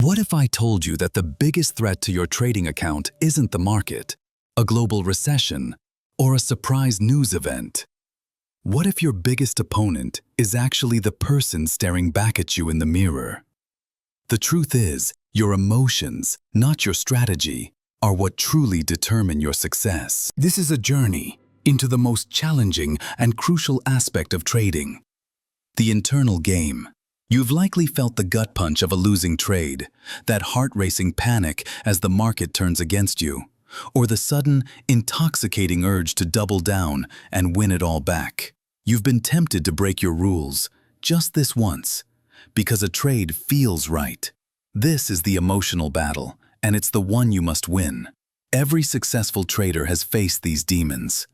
What if I told you that the biggest threat to your trading account isn't the market, a global recession, or a surprise news event? What if your biggest opponent is actually the person staring back at you in the mirror? The truth is, your emotions, not your strategy, are what truly determine your success. This is a journey into the most challenging and crucial aspect of trading, the internal game. You've likely felt the gut punch of a losing trade, that heart-racing panic as the market turns against you, or the sudden, intoxicating urge to double down and win it all back. You've been tempted to break your rules, just this once, because a trade feels right. This is the emotional battle, and it's the one you must win. Every successful trader has faced these demons.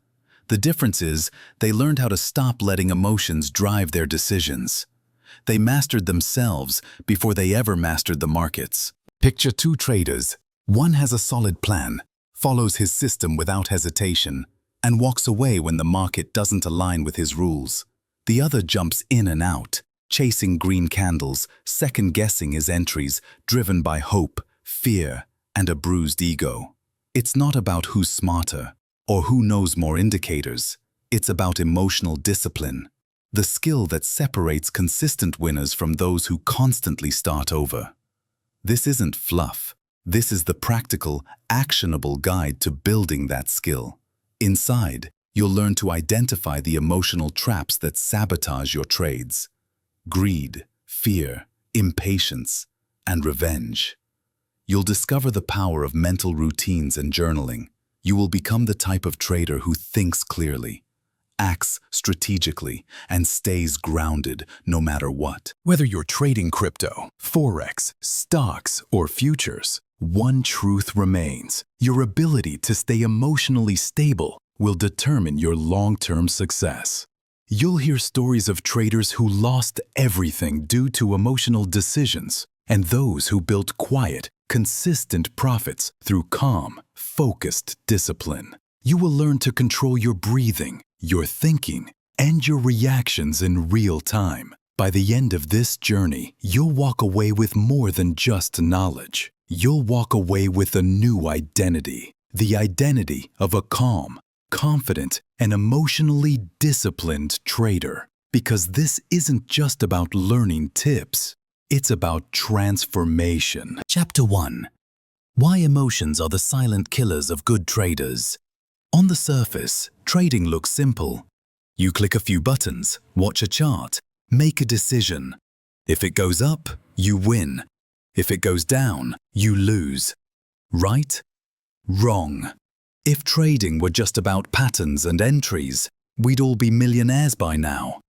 The difference is, they learned how to stop letting emotions drive their decisions. They mastered themselves before they ever mastered the markets. Picture two traders. One has a solid plan, follows his system without hesitation, and walks away when the market doesn't align with his rules. The other jumps in and out, chasing green candles, second-guessing his entries, driven by hope, fear, and a bruised ego. It's not about who's smarter or who knows more indicators. It's about emotional discipline, the skill that separates consistent winners from those who constantly start over. This isn't fluff. This is the practical, actionable guide to building that skill. Inside, you'll learn to identify the emotional traps that sabotage your trades: greed, fear, impatience, and revenge. You'll discover the power of mental routines and journaling. You will become the type of trader who thinks clearly, acts strategically, and stays grounded no matter what. Whether you're trading crypto, forex, stocks, or futures, one truth remains: your ability to stay emotionally stable will determine your long-term success. You'll hear stories of traders who lost everything due to emotional decisions, and those who built quiet, consistent profits through calm, focused discipline. You will learn to control your breathing, your thinking, and your reactions in real time. By the end of this journey, you'll walk away with more than just knowledge. You'll walk away with a new identity, the identity of a calm, confident, and emotionally disciplined trader. Because this isn't just about learning tips, it's about transformation. Chapter 1. Why emotions are the silent killers of good traders. On the surface, trading looks simple. You click a few buttons, watch a chart, make a decision. If it goes up, you win. If it goes down, you lose. Right? Wrong. If trading were just about patterns and entries, we'd all be millionaires by now.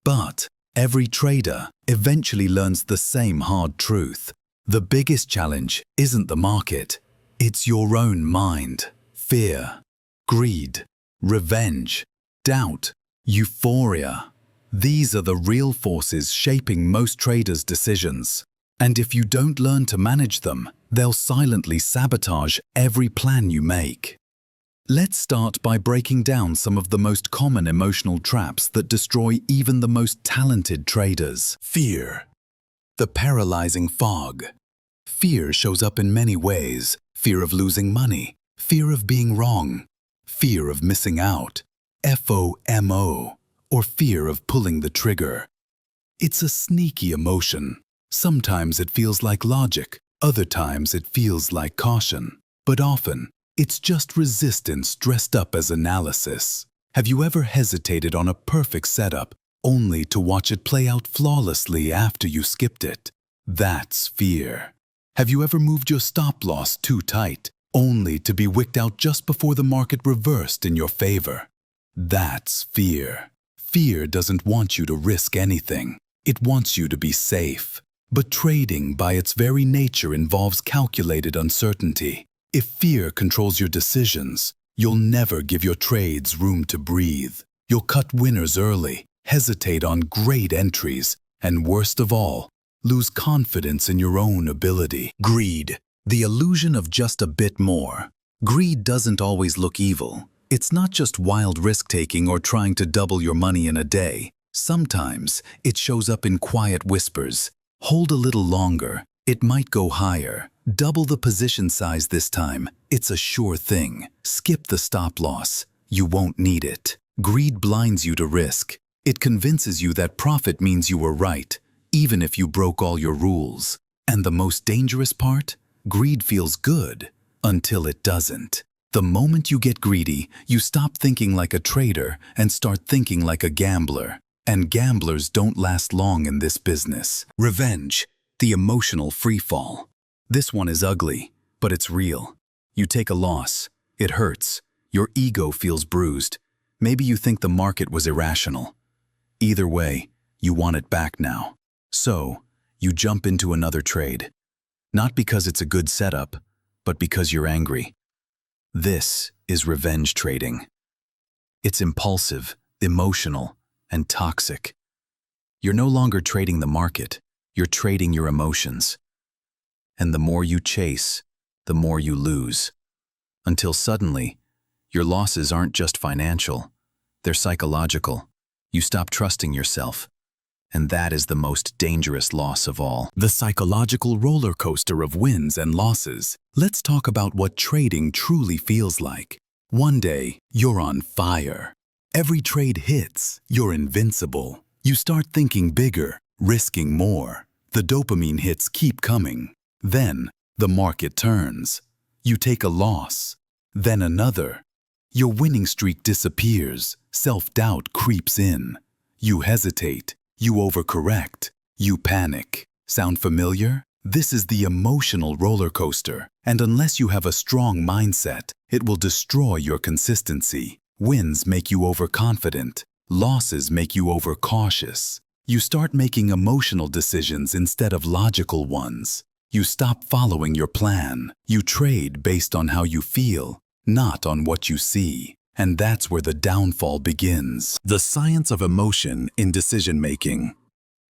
But every trader eventually learns the same hard truth. The biggest challenge isn't the market. It's your own mind. Fear, greed, revenge, doubt, euphoria. These are the real forces shaping most traders' decisions. And if you don't learn to manage them, they'll silently sabotage every plan you make. Let's start by breaking down some of the most common emotional traps that destroy even the most talented traders. Fear. The paralyzing fog. Fear shows up in many ways: fear of losing money, fear of being wrong, fear of missing out, FOMO, or fear of pulling the trigger. It's a sneaky emotion. Sometimes it feels like logic, other times it feels like caution. But often, it's just resistance dressed up as analysis. Have you ever hesitated on a perfect setup only to watch it play out flawlessly after you skipped it? That's fear. Have you ever moved your stop loss too tight only to be wicked out just before the market reversed in your favor? That's fear. Fear doesn't want you to risk anything. It wants you to be safe. But trading, by its very nature, involves calculated uncertainty. If fear controls your decisions, you'll never give your trades room to breathe. You'll cut winners early, hesitate on great entries, and worst of all, lose confidence in your own ability. Greed. The illusion of just a bit more. Greed doesn't always look evil. It's not just wild risk-taking or trying to double your money in a day. Sometimes it shows up in quiet whispers. Hold a little longer. It might go higher. Double the position size this time. It's a sure thing. Skip the stop loss. You won't need it. Greed blinds you to risk. It convinces you that profit means you were right, even if you broke all your rules. And the most dangerous part? Greed feels good until it doesn't. The moment you get greedy, you stop thinking like a trader and start thinking like a gambler. And gamblers don't last long in this business. Revenge, the emotional freefall. This one is ugly, but it's real. You take a loss. It hurts. Your ego feels bruised. Maybe you think the market was irrational. Either way, you want it back now. So, you jump into another trade. Not because it's a good setup, but because you're angry. This is revenge trading. It's impulsive, emotional, and toxic. You're no longer trading the market, you're trading your emotions. And the more you chase, the more you lose. Until suddenly, your losses aren't just financial, they're psychological. You stop trusting yourself. And that is the most dangerous loss of all. The psychological roller coaster of wins and losses. Let's talk about what trading truly feels like. One day, you're on fire. Every trade hits, you're invincible. You start thinking bigger, risking more. The dopamine hits keep coming. Then, the market turns. You take a loss. Then another. Your winning streak disappears. Self-doubt creeps in. You hesitate. You overcorrect. You panic. Sound familiar? This is the emotional roller coaster, and unless you have a strong mindset, it will destroy your consistency. Wins make you overconfident. Losses make you overcautious. You start making emotional decisions instead of logical ones. You stop following your plan. You trade based on how you feel, not on what you see. And that's where the downfall begins. The science of emotion in decision-making.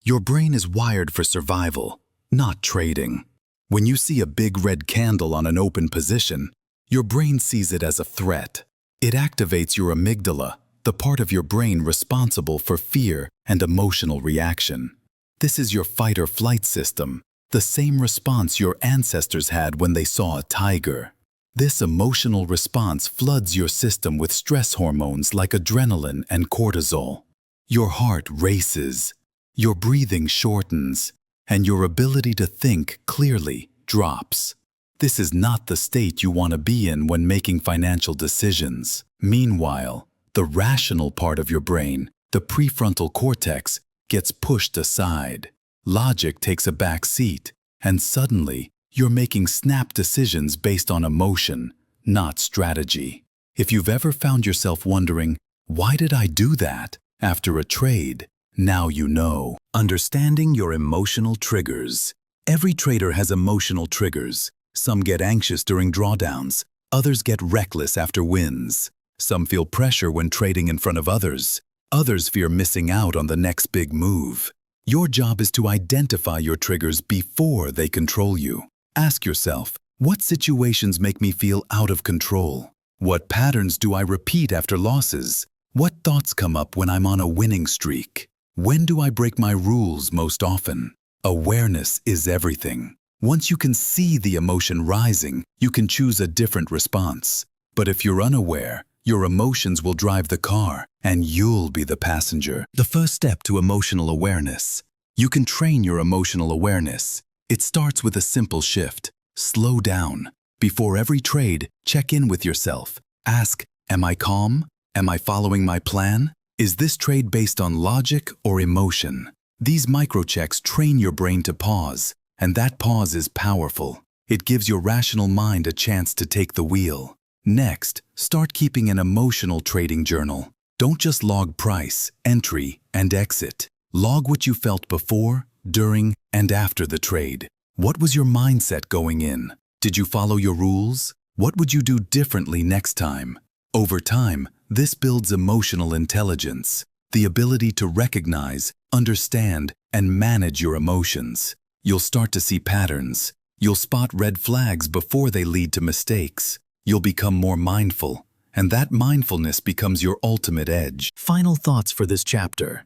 Your brain is wired for survival, not trading. When you see a big red candle on an open position, your brain sees it as a threat. It activates your amygdala, the part of your brain responsible for fear and emotional reaction. This is your fight-or-flight system, the same response your ancestors had when they saw a tiger. This emotional response floods your system with stress hormones like adrenaline and cortisol. Your heart races, your breathing shortens, and your ability to think clearly drops. This is not the state you want to be in when making financial decisions. Meanwhile, the rational part of your brain, the prefrontal cortex, gets pushed aside. Logic takes a back seat, and suddenly, you're making snap decisions based on emotion, not strategy. If you've ever found yourself wondering, why did I do that? After a trade, now you know. Understanding your emotional triggers. Every trader has emotional triggers. Some get anxious during drawdowns. Others get reckless after wins. Some feel pressure when trading in front of others. Others fear missing out on the next big move. Your job is to identify your triggers before they control you. Ask yourself, what situations make me feel out of control? What patterns do I repeat after losses? What thoughts come up when I'm on a winning streak? When do I break my rules most often? Awareness is everything. Once you can see the emotion rising, you can choose a different response. But if you're unaware, your emotions will drive the car, and you'll be the passenger. The first step to emotional awareness. You can train your emotional awareness. It starts with a simple shift. Slow down. Before every trade, check in with yourself. Ask, am I calm? Am I following my plan? Is this trade based on logic or emotion? These microchecks train your brain to pause, and that pause is powerful. It gives your rational mind a chance to take the wheel. Next, start keeping an emotional trading journal. Don't just log price, entry, and exit. Log what you felt before, during, and after the trade. What was your mindset going in? Did you follow your rules? What would you do differently next time? Over time, this builds emotional intelligence, the ability to recognize, understand, and manage your emotions. You'll start to see patterns. You'll spot red flags before they lead to mistakes. You'll become more mindful, and that mindfulness becomes your ultimate edge. Final thoughts for this chapter.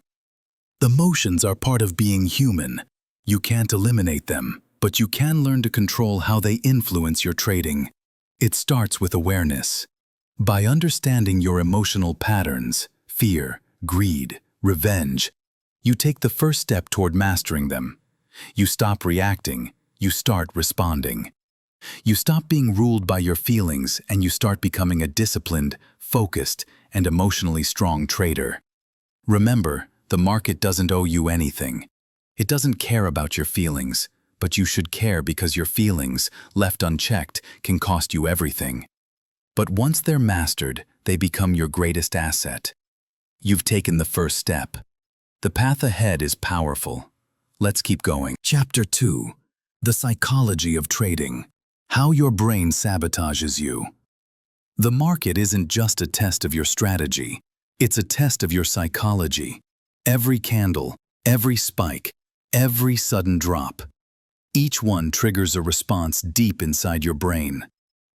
The emotions are part of being human. You can't eliminate them, but you can learn to control how they influence your trading. It starts with awareness. By understanding your emotional patterns, fear, greed, revenge, you take the first step toward mastering them. You stop reacting, you start responding. You stop being ruled by your feelings and you start becoming a disciplined, focused, and emotionally strong trader. Remember, the market doesn't owe you anything. It doesn't care about your feelings, but you should care because your feelings, left unchecked, can cost you everything. But once they're mastered, they become your greatest asset. You've taken the first step. The path ahead is powerful. Let's keep going. Chapter 2. The Psychology of Trading. How your brain sabotages you. The market isn't just a test of your strategy. It's a test of your psychology. Every candle, every spike, every sudden drop. Each one triggers a response deep inside your brain.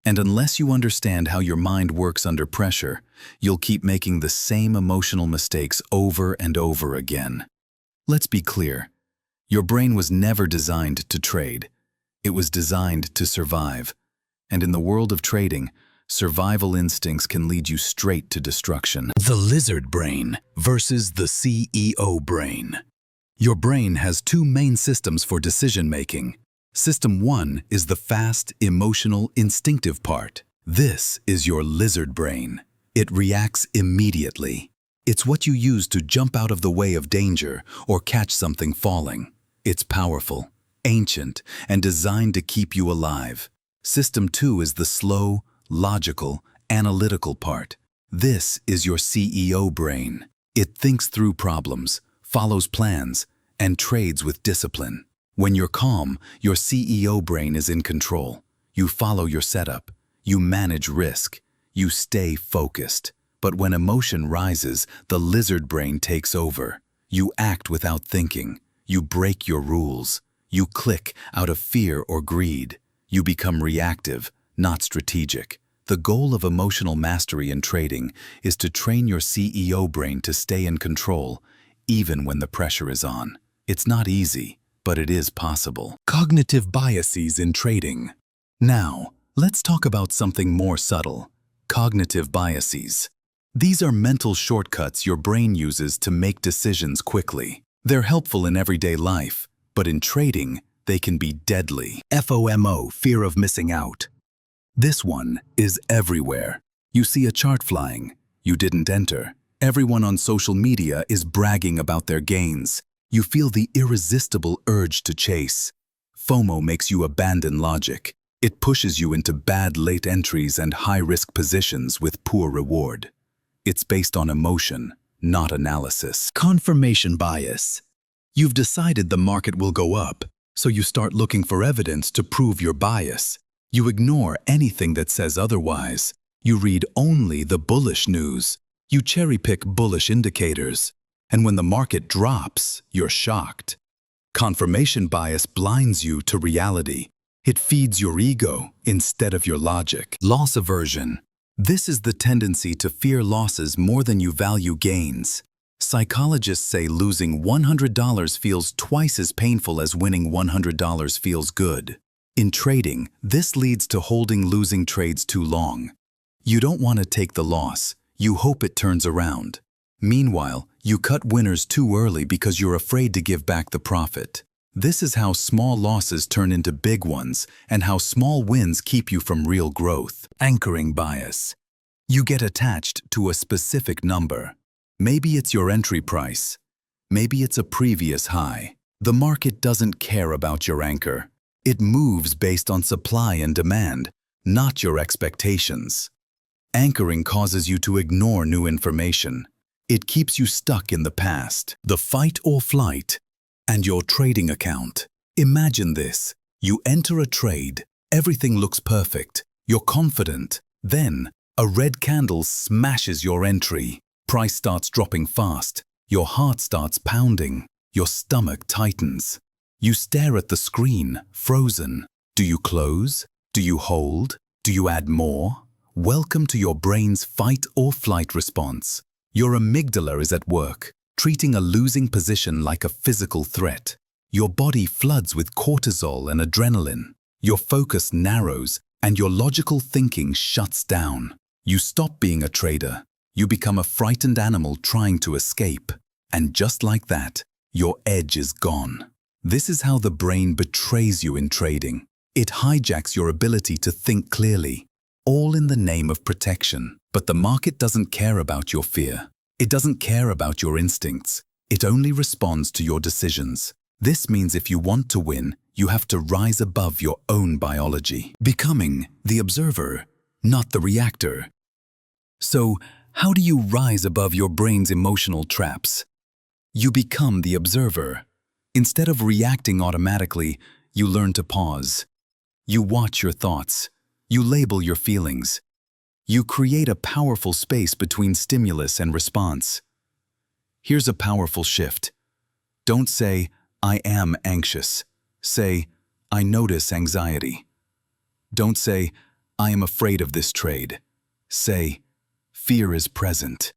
And unless you understand how your mind works under pressure, you'll keep making the same emotional mistakes over and over again. Let's be clear. Your brain was never designed to trade. It was designed to survive. And in the world of trading, survival instincts can lead you straight to destruction. The lizard brain versus the CEO brain. Your brain has two main systems for decision-making. System 1 is the fast, emotional, instinctive part. This is your lizard brain. It reacts immediately. It's what you use to jump out of the way of danger or catch something falling. It's powerful, ancient, and designed to keep you alive. System 2 is the slow, logical, analytical part. This is your CEO brain. It thinks through problems, follows plans, and trades with discipline. When you're calm, your CEO brain is in control. You follow your setup. You manage risk. You stay focused. But when emotion rises, the lizard brain takes over. You act without thinking. You break your rules. You click out of fear or greed. You become reactive, not strategic. The goal of emotional mastery in trading is to train your CEO brain to stay in control, even when the pressure is on. It's not easy, but it is possible. Cognitive biases in trading. Now, let's talk about something more subtle. Cognitive biases. These are mental shortcuts your brain uses to make decisions quickly. They're helpful in everyday life, but in trading, they can be deadly. FOMO, fear of missing out. This one is everywhere. You see a chart flying. You didn't enter. Everyone on social media is bragging about their gains. You feel the irresistible urge to chase. FOMO makes you abandon logic. It pushes you into bad late entries and high-risk positions with poor reward. It's based on emotion, not analysis. Confirmation bias. You've decided the market will go up, so you start looking for evidence to prove your bias. You ignore anything that says otherwise. You read only the bullish news. You cherry-pick bullish indicators. And when the market drops, you're shocked. Confirmation bias blinds you to reality. It feeds your ego instead of your logic. Loss aversion. This is the tendency to fear losses more than you value gains. Psychologists say losing $100 feels twice as painful as winning $100 feels good. In trading, this leads to holding losing trades too long. You don't want to take the loss. You hope it turns around. Meanwhile, you cut winners too early because you're afraid to give back the profit. This is how small losses turn into big ones and how small wins keep you from real growth. Anchoring bias. You get attached to a specific number. Maybe it's your entry price. Maybe it's a previous high. The market doesn't care about your anchor. It moves based on supply and demand, not your expectations. Anchoring causes you to ignore new information. It keeps you stuck in the past. The fight or flight and your trading account. Imagine this. You enter a trade. Everything looks perfect. You're confident. Then, a red candle smashes your entry. Price starts dropping fast. Your heart starts pounding. Your stomach tightens. You stare at the screen, frozen. Do you close? Do you hold? Do you add more? Welcome to your brain's fight or flight response. Your amygdala is at work, treating a losing position like a physical threat. Your body floods with cortisol and adrenaline. Your focus narrows and your logical thinking shuts down. You stop being a trader. You become a frightened animal trying to escape. And just like that, your edge is gone. This is how the brain betrays you in trading. It hijacks your ability to think clearly, all in the name of protection. But the market doesn't care about your fear. It doesn't care about your instincts. It only responds to your decisions. This means if you want to win, you have to rise above your own biology, becoming the observer, not the reactor. So, how do you rise above your brain's emotional traps? You become the observer. Instead of reacting automatically, you learn to pause. You watch your thoughts. You label your feelings. You create a powerful space between stimulus and response. Here's a powerful shift. Don't say, "I am anxious." Say, "I notice anxiety." Don't say, "I am afraid of this trade." Say, "Fear is present."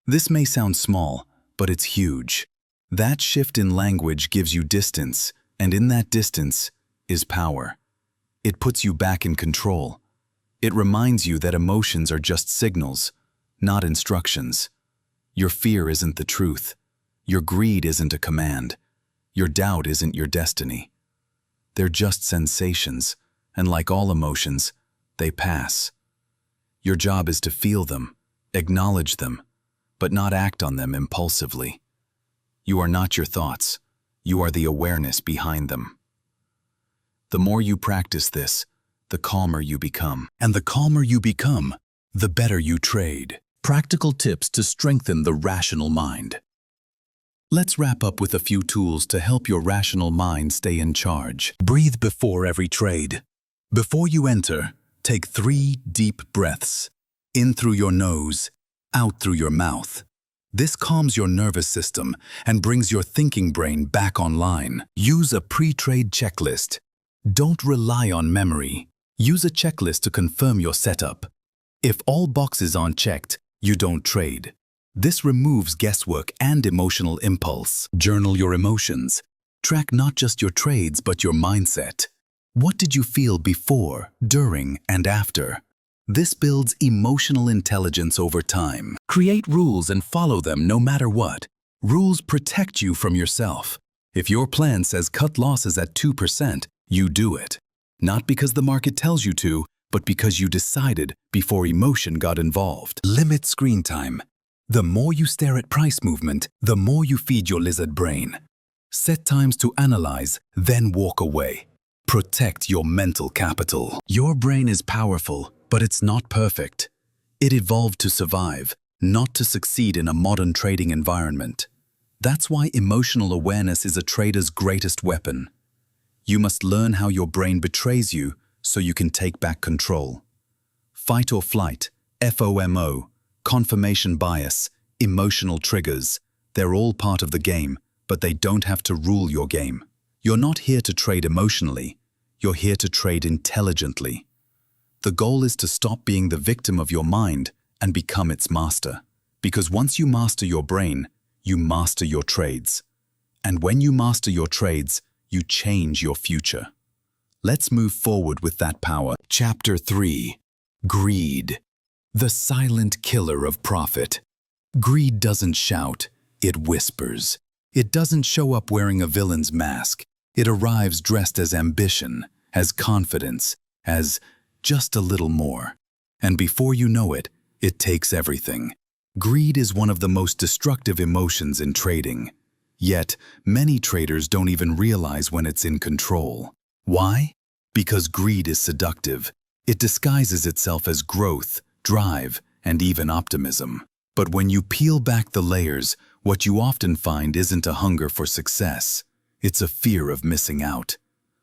This may sound small, but it's huge. That shift in language gives you distance, and in that distance is power. It puts you back in control. It reminds you that emotions are just signals, not instructions. Your fear isn't the truth. Your greed isn't a command. Your doubt isn't your destiny. They're just sensations, and like all emotions, they pass. Your job is to feel them, acknowledge them, but not act on them impulsively. You are not your thoughts. You are the awareness behind them. The more you practice this, the calmer you become. And the calmer you become, the better you trade. Practical tips to strengthen the rational mind. Let's wrap up with a few tools to help your rational mind stay in charge. Breathe before every trade. Before you enter, take 3 deep breaths. In through your nose, out through your mouth. This calms your nervous system and brings your thinking brain back online. Use a pre-trade checklist. Don't rely on memory. Use a checklist to confirm your setup. If all boxes aren't checked, you don't trade. This removes guesswork and emotional impulse. Journal your emotions. Track not just your trades but your mindset. What did you feel before, during, and after? This builds emotional intelligence over time. Create rules and follow them no matter what. Rules protect you from yourself. If your plan says cut losses at 2%, you do it. Not because the market tells you to, but because you decided before emotion got involved. Limit screen time. The more you stare at price movement, the more you feed your lizard brain. Set times to analyze, then walk away. Protect your mental capital. Your brain is powerful, but it's not perfect. It evolved to survive, not to succeed in a modern trading environment. That's why emotional awareness is a trader's greatest weapon. You must learn how your brain betrays you so you can take back control. Fight or flight, FOMO, confirmation bias, emotional triggers, they're all part of the game, but they don't have to rule your game. You're not here to trade emotionally, you're here to trade intelligently. The goal is to stop being the victim of your mind and become its master. Because once you master your brain, you master your trades. And when you master your trades, you change your future. Let's move forward with that power. Chapter 3. Greed. The silent killer of profit. Greed doesn't shout, it whispers. It doesn't show up wearing a villain's mask. It arrives dressed as ambition, as confidence, as just a little more. And before you know it, it takes everything. Greed is one of the most destructive emotions in trading. Yet, many traders don't even realize when it's in control. Why? Because greed is seductive. It disguises itself as growth, drive, and even optimism. But when you peel back the layers, what you often find isn't a hunger for success. It's a fear of missing out,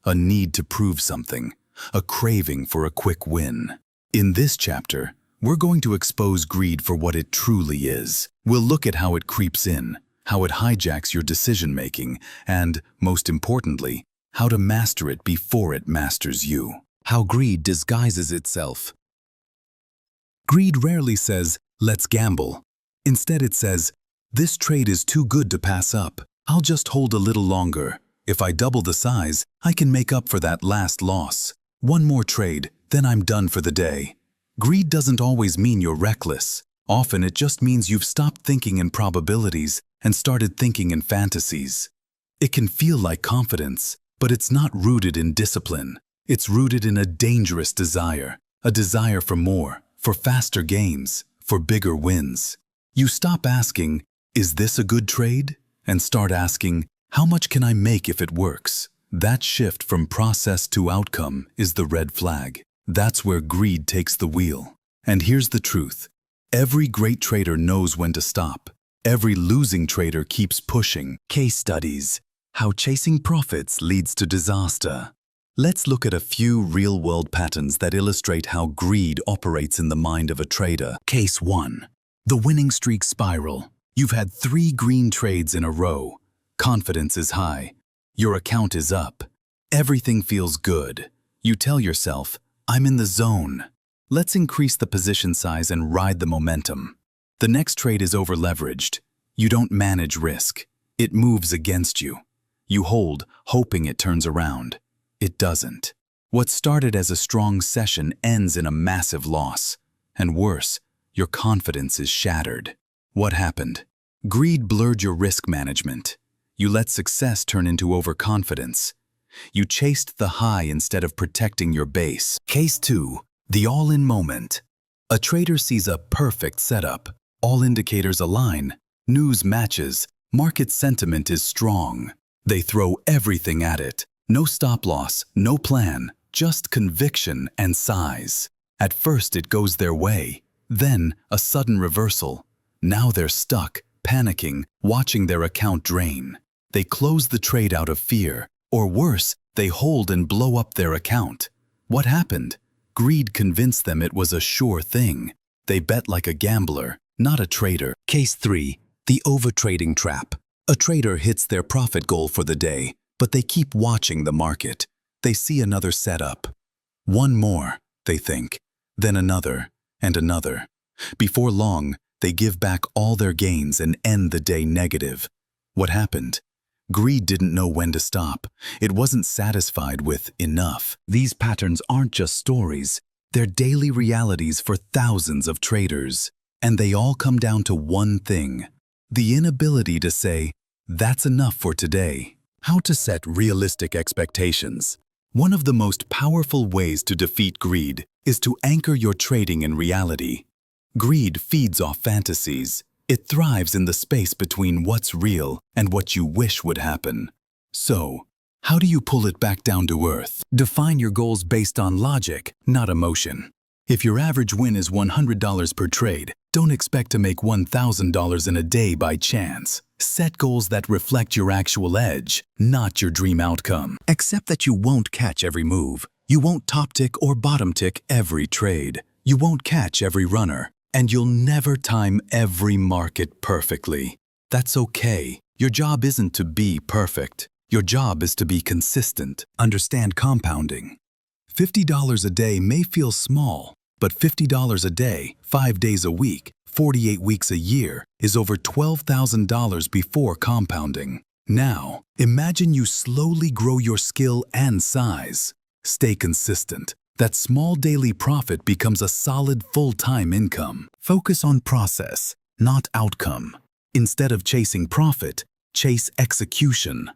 a need to prove something, a craving for a quick win. In this chapter, we're going to expose greed for what it truly is. We'll look at how it creeps in, how it hijacks your decision-making, and, most importantly, how to master it before it masters you. How greed disguises itself. Greed rarely says, "Let's gamble." Instead it says, "This trade is too good to pass up. I'll just hold a little longer." If I double the size, I can make up for that last loss. One more trade, then I'm done for the day. Greed doesn't always mean you're reckless. Often it just means you've stopped thinking in probabilities and started thinking in fantasies. It can feel like confidence, but it's not rooted in discipline. It's rooted in a dangerous desire, a desire for more, for faster gains, for bigger wins. You stop asking, "Is this a good trade?" and start asking, "How much can I make if it works?" That shift from process to outcome is the red flag. That's where greed takes the wheel. And here's the truth. Every great trader knows when to stop. Every losing trader keeps pushing. Case studies. How chasing profits leads to disaster. Let's look at a few real-world patterns that illustrate how greed operates in the mind of a trader. Case 1. The winning streak spiral. You've had 3 green trades in a row. Confidence is high. Your account is up. Everything feels good. You tell yourself, "I'm in the zone. Let's increase the position size and ride the momentum." The next trade is over-leveraged. You don't manage risk. It moves against you. You hold, hoping it turns around. It doesn't. What started as a strong session ends in a massive loss. And worse, your confidence is shattered. What happened? Greed blurred your risk management. You let success turn into overconfidence. You chased the high instead of protecting your base. Case 2. The all-in moment. A trader sees a perfect setup. All indicators align. News matches. Market sentiment is strong. They throw everything at it. No stop-loss, no plan, just conviction and size. At first it goes their way. Then a sudden reversal. Now they're stuck, panicking, watching their account drain. They close the trade out of fear. Or worse, they hold and blow up their account. What happened? Greed convinced them it was a sure thing. They bet like a gambler, not a trader. Case 3. The overtrading trap. A trader hits their profit goal for the day, but they keep watching the market. They see another setup. One more, they think, then another and another. Before long, they give back all their gains and end the day negative. What happened? Greed didn't know when to stop. It wasn't satisfied with enough. These patterns aren't just stories. They're daily realities for thousands of traders. And they all come down to one thing: the inability to say, "That's enough for today." How to set realistic expectations. One of the most powerful ways to defeat greed is to anchor your trading in reality. Greed feeds off fantasies. It thrives in the space between what's real and what you wish would happen. So, how do you pull it back down to earth? Define your goals based on logic, not emotion. If your average win is $100 per trade, don't expect to make $1,000 in a day by chance. Set goals that reflect your actual edge, not your dream outcome. Accept that you won't catch every move. You won't top tick or bottom tick every trade. You won't catch every runner. And you'll never time every market perfectly. That's okay. Your job isn't to be perfect. Your job is to be consistent. Understand compounding. $50 a day may feel small, but $50 a day, 5 days a week, 48 weeks a year, is over $12,000 before compounding. Now, imagine you slowly grow your skill and size. Stay consistent. That small daily profit becomes a solid full-time income. Focus on process, not outcome. Instead of chasing profit, chase execution.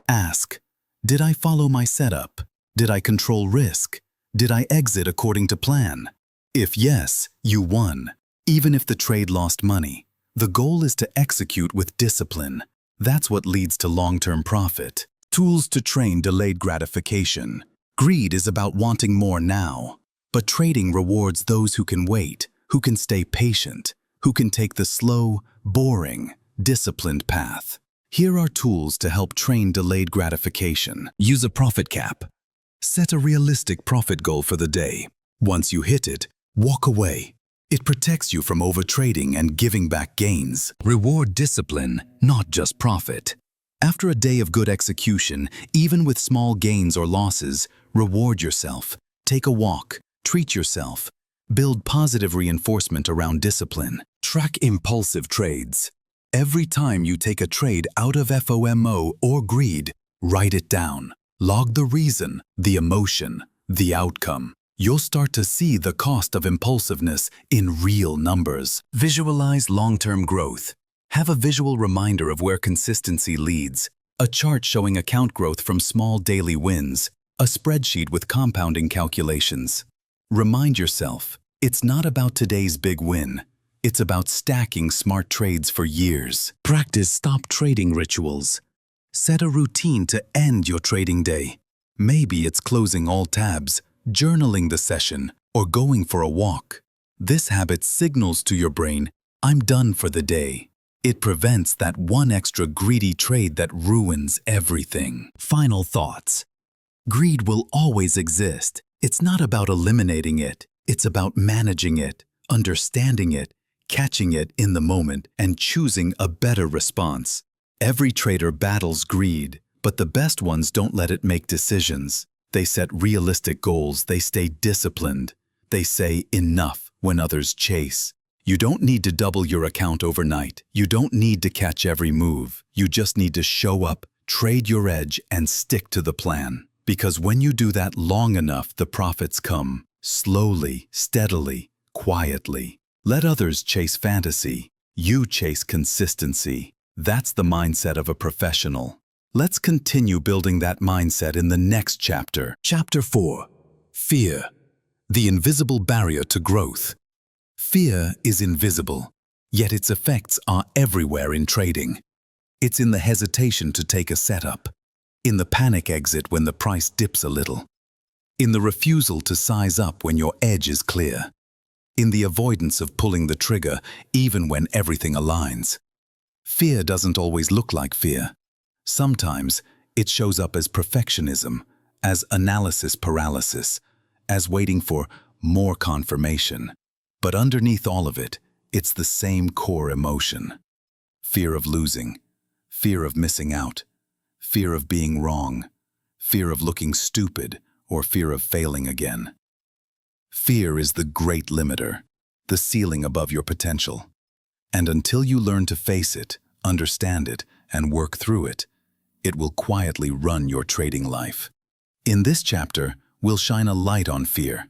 Ask, did I follow my setup? Did I control risk? Did I exit according to plan? If yes, you won. Even if the trade lost money, the goal is to execute with discipline. That's what leads to long-term profit. Tools to train delayed gratification. Greed is about wanting more now, but trading rewards those who can wait, who can stay patient, who can take the slow, boring, disciplined path. Here are tools to help train delayed gratification. Use a profit cap. Set a realistic profit goal for the day. Once you hit it, walk away. It protects you from overtrading and giving back gains. Reward discipline, not just profit. After a day of good execution, even with small gains or losses, reward yourself. Take a walk. Treat yourself. Build positive reinforcement around discipline. Track impulsive trades. Every time you take a trade out of FOMO or greed, Write it down. Log the reason, the emotion, the outcome. You'll start to see the cost of impulsiveness in real numbers. Visualize long-term growth. Have a visual reminder of where consistency leads. A chart showing account growth from small daily wins. A spreadsheet with compounding calculations. Remind yourself, it's not about today's big win. It's about stacking smart trades for years. Practice stop trading rituals. Set a routine to end your trading day. Maybe it's closing all tabs, journaling the session, or going for a walk. This habit signals to your brain, I'm done for the day. It prevents that one extra greedy trade that ruins everything. Final thoughts. Greed will always exist. It's not about eliminating it. It's about managing it, understanding it, catching it in the moment, and choosing a better response. Every trader battles greed, but the best ones don't let it make decisions. They set realistic goals, they stay disciplined. They say enough when others chase. You don't need to double your account overnight. You don't need to catch every move. You just need to show up, trade your edge, and stick to the plan. Because when you do that long enough, the profits come. Slowly, steadily, quietly. Let others chase fantasy. You chase consistency. That's the mindset of a professional. Let's continue building that mindset in the next chapter. Chapter 4. Fear. The invisible barrier to growth. Fear is invisible, yet its effects are everywhere in trading. It's in the hesitation to take a setup, in the panic exit when the price dips a little, in the refusal to size up when your edge is clear, in the avoidance of pulling the trigger even when everything aligns. Fear doesn't always look like fear. Sometimes it shows up as perfectionism, as analysis paralysis, as waiting for more confirmation. But underneath all of it, it's the same core emotion. Fear of losing, fear of missing out, fear of being wrong, fear of looking stupid, or fear of failing again. Fear is the great limiter, the ceiling above your potential. And until you learn to face it, understand it, and work through it, it will quietly run your trading life. In this chapter, we'll shine a light on fear.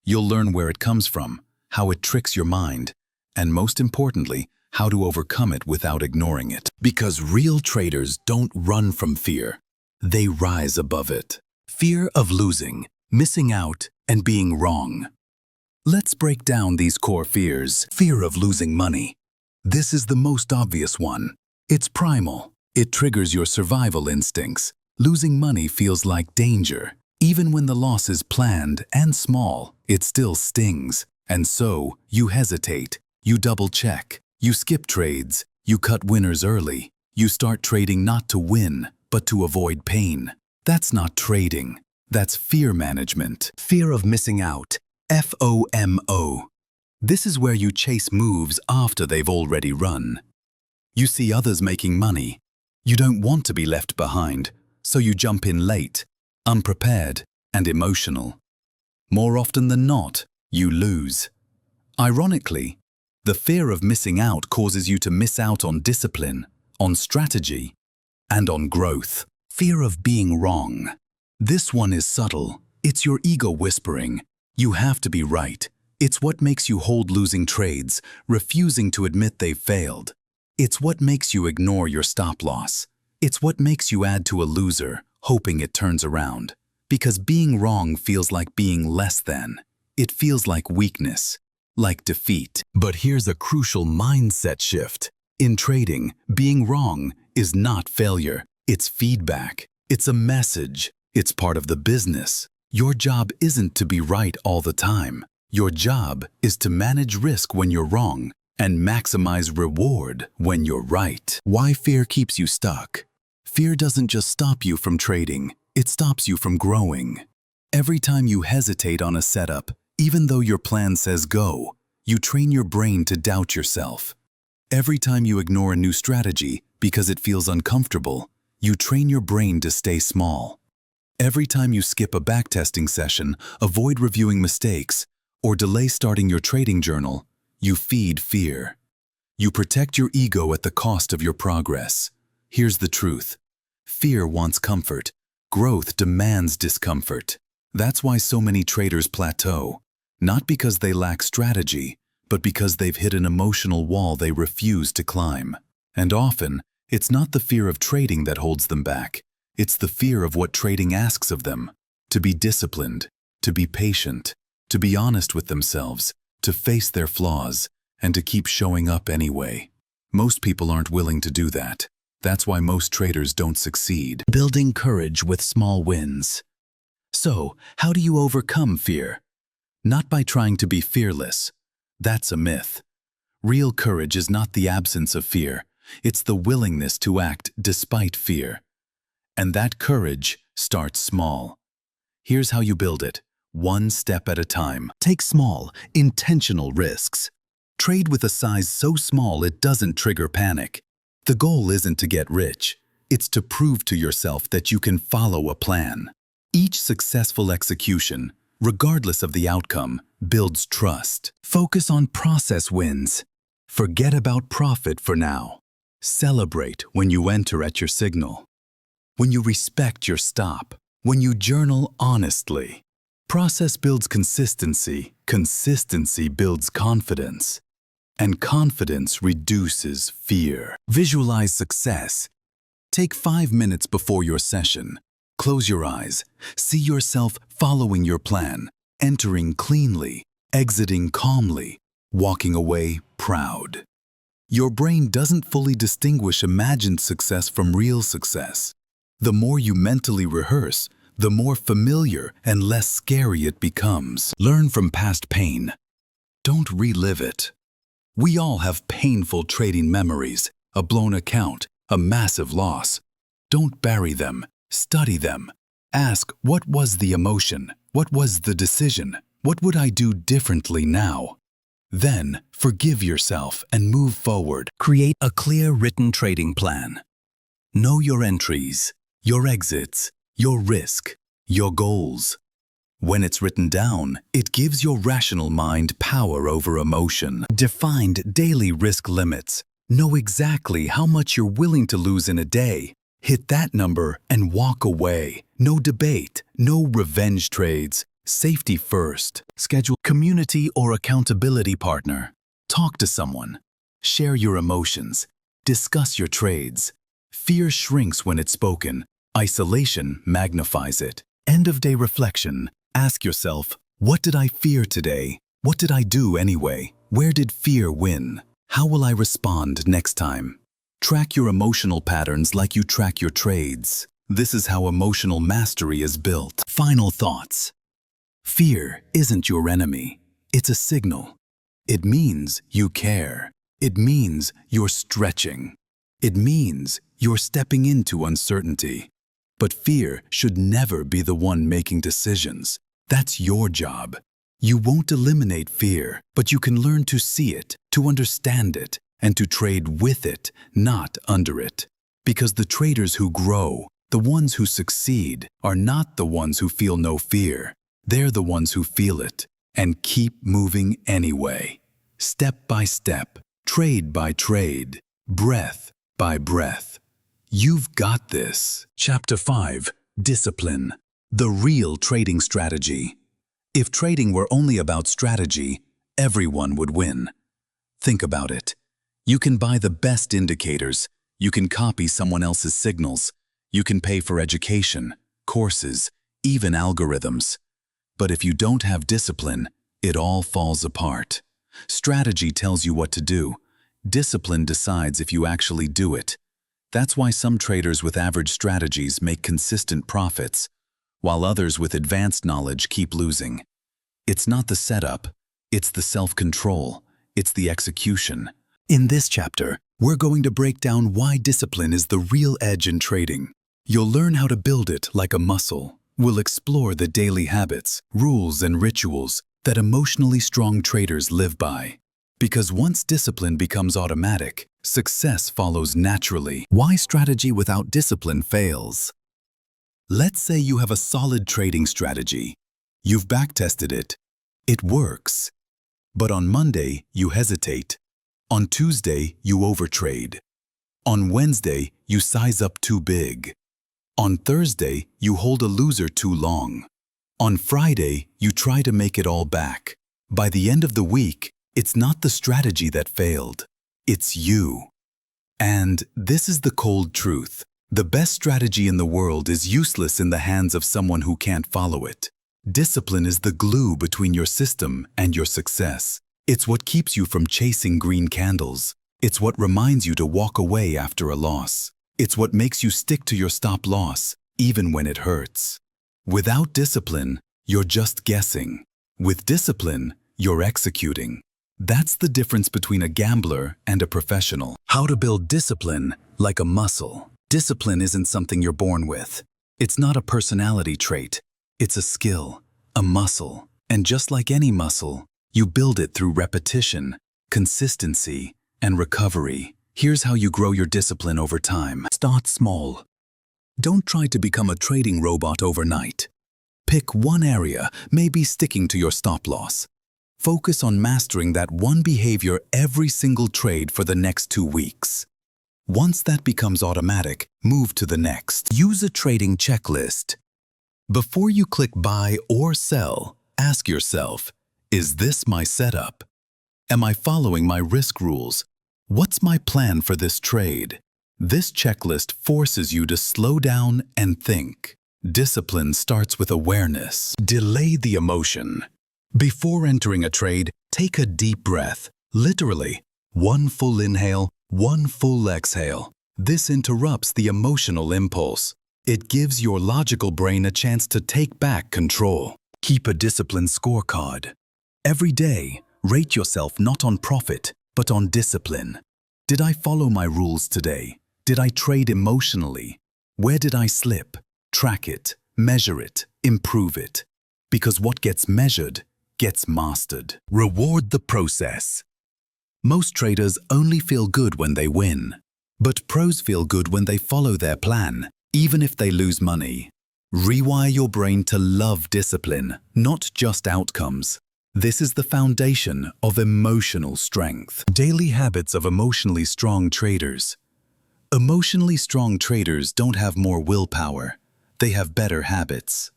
You'll learn where it comes from, how it tricks your mind, and most importantly, how to overcome it without ignoring it. Because real traders don't run from fear. They rise above it. Fear of losing, missing out, and being wrong. Let's break down these core fears. Fear of losing money. This is the most obvious one. It's primal. It triggers your survival instincts. Losing money feels like danger. Even when the loss is planned and small, it still stings. And so, you hesitate. You double-check. You skip trades. You cut winners early. You start trading not to win, but to avoid pain. That's not trading. That's fear management. Fear of missing out. FOMO. This is where you chase moves after they've already run. You see others making money. You don't want to be left behind, so you jump in late, unprepared, and emotional. More often than not, you lose. Ironically, the fear of missing out causes you to miss out on discipline, on strategy, and on growth. Fear of being wrong. This one is subtle. It's your ego whispering. You have to be right. It's what makes you hold losing trades, refusing to admit they've failed. It's what makes you ignore your stop loss. It's what makes you add to a loser, hoping it turns around. Because being wrong feels like being less than. It feels like weakness, like defeat. But here's a crucial mindset shift. In trading, being wrong is not failure. It's feedback. It's a message. It's part of the business. Your job isn't to be right all the time. Your job is to manage risk when you're wrong and maximize reward when you're right. Why fear keeps you stuck? Fear doesn't just stop you from trading, it stops you from growing. Every time you hesitate on a setup, even though your plan says go, you train your brain to doubt yourself. Every time you ignore a new strategy because it feels uncomfortable, you train your brain to stay small. Every time you skip a backtesting session, avoid reviewing mistakes, or delay starting your trading journal, you feed fear. You protect your ego at the cost of your progress. Here's the truth. Fear wants comfort. Growth demands discomfort. That's why so many traders plateau, not because they lack strategy, but because they've hit an emotional wall they refuse to climb. And often, it's not the fear of trading that holds them back. It's the fear of what trading asks of them. To be disciplined, to be patient, to be honest with themselves, to face their flaws, and to keep showing up anyway. Most people aren't willing to do that. That's why most traders don't succeed. Building courage with small wins. So, how do you overcome fear? Not by trying to be fearless. That's a myth. Real courage is not the absence of fear. It's the willingness to act despite fear. And that courage starts small. Here's how you build it, one step at a time. Take small, intentional risks. Trade with a size so small it doesn't trigger panic. The goal isn't to get rich. It's to prove to yourself that you can follow a plan. Each successful execution, regardless of the outcome, builds trust. Focus on process wins. Forget about profit for now. Celebrate when you enter at your signal. When you respect your stop. When you journal honestly. Process builds consistency. Consistency builds confidence. And confidence reduces fear. Visualize success. Take 5 minutes before your session. Close your eyes. See yourself following your plan, entering cleanly, exiting calmly, walking away proud. Your brain doesn't fully distinguish imagined success from real success. The more you mentally rehearse, the more familiar and less scary it becomes. Learn from past pain. Don't relive it. We all have painful trading memories, a blown account, a massive loss. Don't bury them. Study them. Ask, what was the emotion? What was the decision? What would I do differently now? Then, forgive yourself and move forward. Create a clear written trading plan. Know your entries, your exits, your risk, your goals. When it's written down, it gives your rational mind power over emotion. Defined daily risk limits. Know exactly how much you're willing to lose in a day. Hit that number and walk away. No debate, no revenge trades. Safety first. Schedule community or accountability partner. Talk to someone. Share your emotions. Discuss your trades. Fear shrinks when it's spoken. Isolation magnifies it. End-of-day reflection. Ask yourself, what did I fear today? What did I do anyway? Where did fear win? How will I respond next time? Track your emotional patterns like you track your trades. This is how emotional mastery is built. Final thoughts. Fear isn't your enemy. It's a signal. It means you care. It means you're stretching. It means you're stepping into uncertainty. But fear should never be the one making decisions. That's your job. You won't eliminate fear, but you can learn to see it, to understand it, and to trade with it, not under it. Because the traders who grow, the ones who succeed, are not the ones who feel no fear. They're the ones who feel it and keep moving anyway. Step by step, trade by trade, breath by breath. You've got this. Chapter 5. Discipline. The real trading strategy. If trading were only about strategy, everyone would win. Think about it. You can buy the best indicators. You can copy someone else's signals. You can pay for education, courses, even algorithms. But if you don't have discipline, it all falls apart. Strategy tells you what to do. Discipline decides if you actually do it. That's why some traders with average strategies make consistent profits, while others with advanced knowledge keep losing. It's not the setup, it's the self-control, it's the execution. In this chapter, we're going to break down why discipline is the real edge in trading. You'll learn how to build it like a muscle. We'll explore the daily habits, rules, and rituals that emotionally strong traders live by. Because once discipline becomes automatic, success follows naturally. Why strategy without discipline fails? Let's say you have a solid trading strategy. You've backtested it. It works. But on Monday, you hesitate. On Tuesday, you overtrade. On Wednesday, you size up too big. On Thursday, you hold a loser too long. On Friday, you try to make it all back. By the end of the week, it's not the strategy that failed. It's you. And this is the cold truth. The best strategy in the world is useless in the hands of someone who can't follow it. Discipline is the glue between your system and your success. It's what keeps you from chasing green candles. It's what reminds you to walk away after a loss. It's what makes you stick to your stop loss, even when it hurts. Without discipline, you're just guessing. With discipline, you're executing. That's the difference between a gambler and a professional. How to build discipline like a muscle. Discipline isn't something you're born with. It's not a personality trait. It's a skill, a muscle. And just like any muscle, you build it through repetition, consistency, and recovery. Here's how you grow your discipline over time. Start small. Don't try to become a trading robot overnight. Pick one area, maybe sticking to your stop loss. Focus on mastering that one behavior every single trade for the next 2 weeks. Once that becomes automatic, move to the next. Use a trading checklist. Before you click buy or sell, ask yourself, is this my setup? Am I following my risk rules? What's my plan for this trade? This checklist forces you to slow down and think. Discipline starts with awareness. Delay the emotion. Before entering a trade, take a deep breath. Literally, one full inhale, one full exhale. This interrupts the emotional impulse. It gives your logical brain a chance to take back control. Keep a disciplined scorecard. Every day, rate yourself not on profit, but on discipline. Did I follow my rules today? Did I trade emotionally? Where did I slip? Track it, measure it, improve it. Because what gets measured gets mastered. Reward the process. Most traders only feel good when they win. But pros feel good when they follow their plan, even if they lose money. Rewire your brain to love discipline, not just outcomes. This is the foundation of emotional strength. Daily habits of emotionally strong traders. Emotionally strong traders don't have more willpower. They have better habits.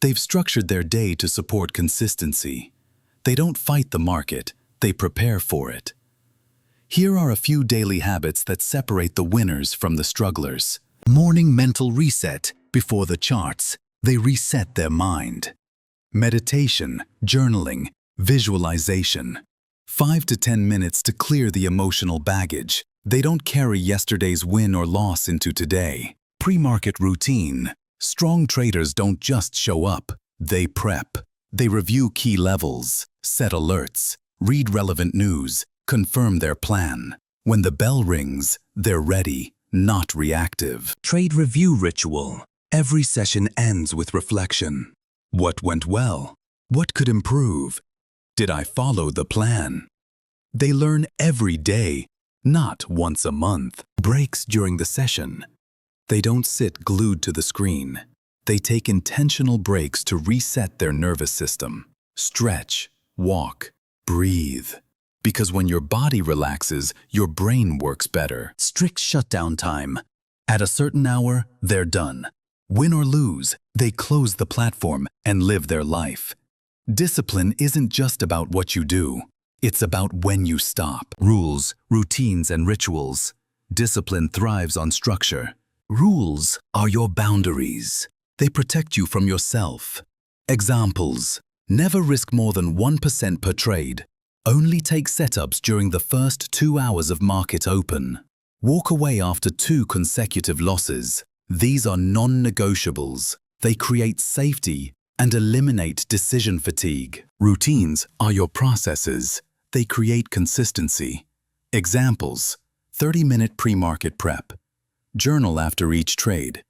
They've structured their day to support consistency. They don't fight the market, they prepare for it. Here are a few daily habits that separate the winners from the strugglers. Morning mental reset. Before the charts, they reset their mind. Meditation, journaling, visualization. 5 to 10 minutes to clear the emotional baggage. They don't carry yesterday's win or loss into today. Pre-market routine. Strong traders don't just show up, they prep. They review key levels, set alerts, read relevant news, confirm their plan. When the bell rings, they're ready, not reactive. Trade review ritual. Every session ends with reflection. What went well? What could improve? Did I follow the plan? They learn every day, not once a month. Breaks during the session. They don't sit glued to the screen. They take intentional breaks to reset their nervous system. Stretch, walk, breathe. Because when your body relaxes, your brain works better. Strict shutdown time. At a certain hour, they're done. Win or lose, they close the platform and live their life. Discipline isn't just about what you do. It's about when you stop. Rules, routines, and rituals. Discipline thrives on structure. Rules are your boundaries. They protect you from yourself. Examples. Never risk more than 1% per trade. Only take setups during the first 2 hours of market open. Walk away after 2 consecutive losses. These are non-negotiables. They create safety and eliminate decision fatigue. Routines are your processes. They create consistency. Examples. 30-minute pre-market prep. Journal after each trade.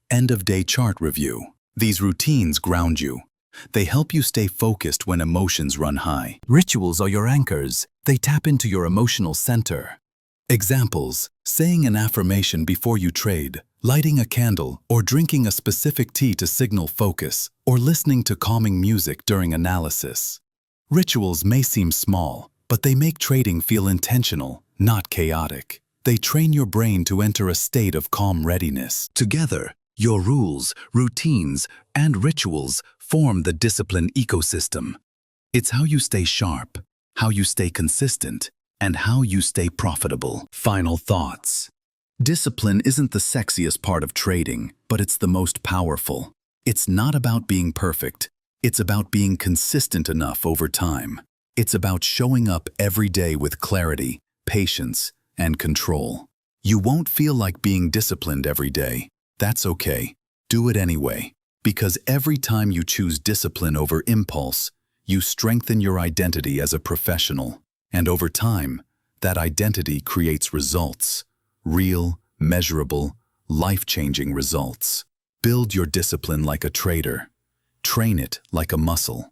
End-of-day chart review. These routines ground you. They help you stay focused when emotions run high. Rituals are your anchors. They tap into your emotional center. Examples. Saying an affirmation before you trade, lighting a candle, or drinking a specific tea to signal focus, or listening to calming music during analysis. Rituals may seem small, but they make trading feel intentional, not chaotic. They train your brain to enter a state of calm readiness. Together, Your rules, routines, and rituals form the discipline ecosystem. It's how you stay sharp, how you stay consistent, and how you stay profitable. Final thoughts. Discipline isn't the sexiest part of trading, but it's the most powerful. It's not about being perfect. It's about being consistent enough over time. It's about showing up every day with clarity, patience, and control. You won't feel like being disciplined every day. That's okay. Do it anyway. Because every time you choose discipline over impulse, you strengthen your identity as a professional. And over time, that identity creates results. Real, measurable, life-changing results. Build your discipline like a trader. Train it like a muscle.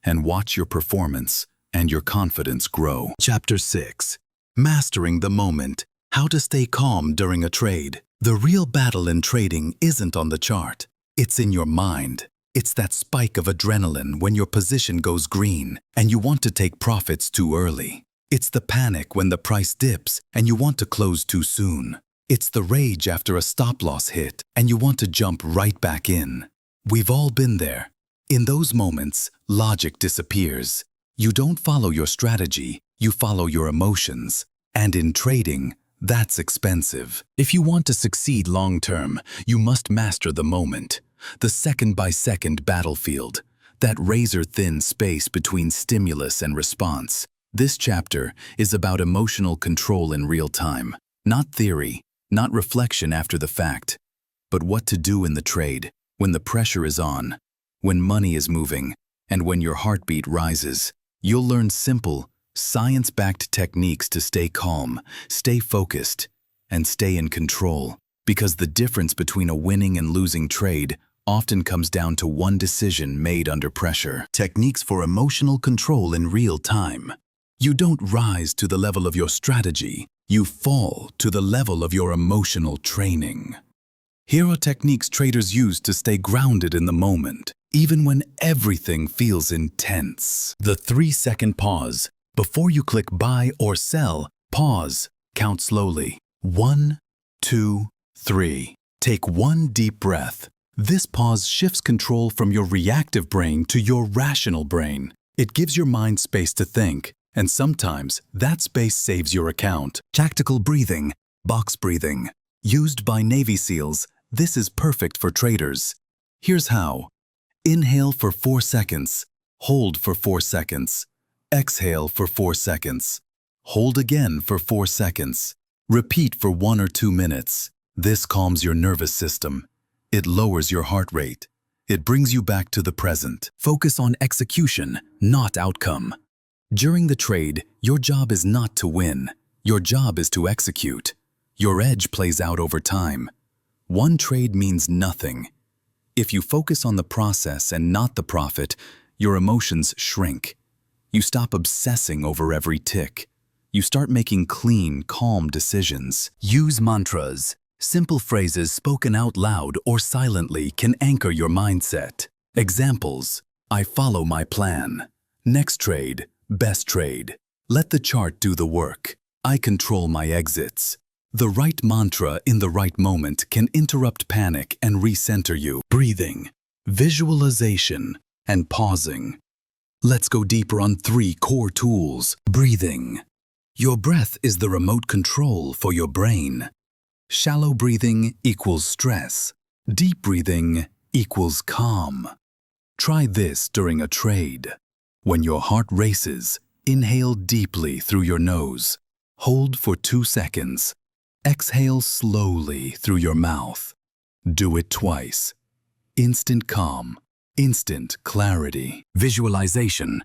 And watch your performance and your confidence grow. Chapter 6. Mastering the moment. How to stay calm during a trade. The real battle in trading isn't on the chart. It's in your mind. It's that spike of adrenaline when your position goes green and you want to take profits too early. It's the panic when the price dips and you want to close too soon. It's the rage after a stop-loss hit and you want to jump right back in. We've all been there. In those moments, logic disappears. You don't follow your strategy, you follow your emotions. And in trading, that's expensive. If you want to succeed long-term, you must master the moment. The second-by-second battlefield. That razor-thin space between stimulus and response. This chapter is about emotional control in real time. Not theory, not reflection after the fact, but what to do in the trade, when the pressure is on, when money is moving, and when your heartbeat rises. You'll learn simple, science-backed techniques to stay calm, stay focused, and stay in control. Because the difference between a winning and losing trade often comes down to one decision made under pressure. Techniques for emotional control in real time. You don't rise to the level of your strategy, you fall to the level of your emotional training. Here are techniques traders use to stay grounded in the moment, even when everything feels intense. The 3-second pause. Before you click buy or sell, pause. Count slowly. 1, 2, 3. Take one deep breath. This pause shifts control from your reactive brain to your rational brain. It gives your mind space to think, and sometimes that space saves your account. Tactical breathing, box breathing. Used by Navy SEALs, this is perfect for traders. Here's how. Inhale for 4 seconds. Hold for 4 seconds. Exhale for 4 seconds. Hold again for 4 seconds. Repeat for 1 or 2 minutes. This calms your nervous system. It lowers your heart rate. It brings you back to the present. Focus on execution, not outcome. During the trade, your job is not to win. Your job is to execute. Your edge plays out over time. One trade means nothing. If you focus on the process and not the profit, your emotions shrink. You stop obsessing over every tick. You start making clean, calm decisions. Use mantras. Simple phrases spoken out loud or silently can anchor your mindset. Examples: I follow my plan. Next trade, best trade. Let the chart do the work. I control my exits. The right mantra in the right moment can interrupt panic and recenter you. Breathing, visualization, and pausing. Let's go deeper on 3 core tools. Breathing. Your breath is the remote control for your brain. Shallow breathing equals stress. Deep breathing equals calm. Try this during a trade. When your heart races, inhale deeply through your nose. Hold for 2 seconds. Exhale slowly through your mouth. Do it twice. Instant calm. Instant clarity. Visualization.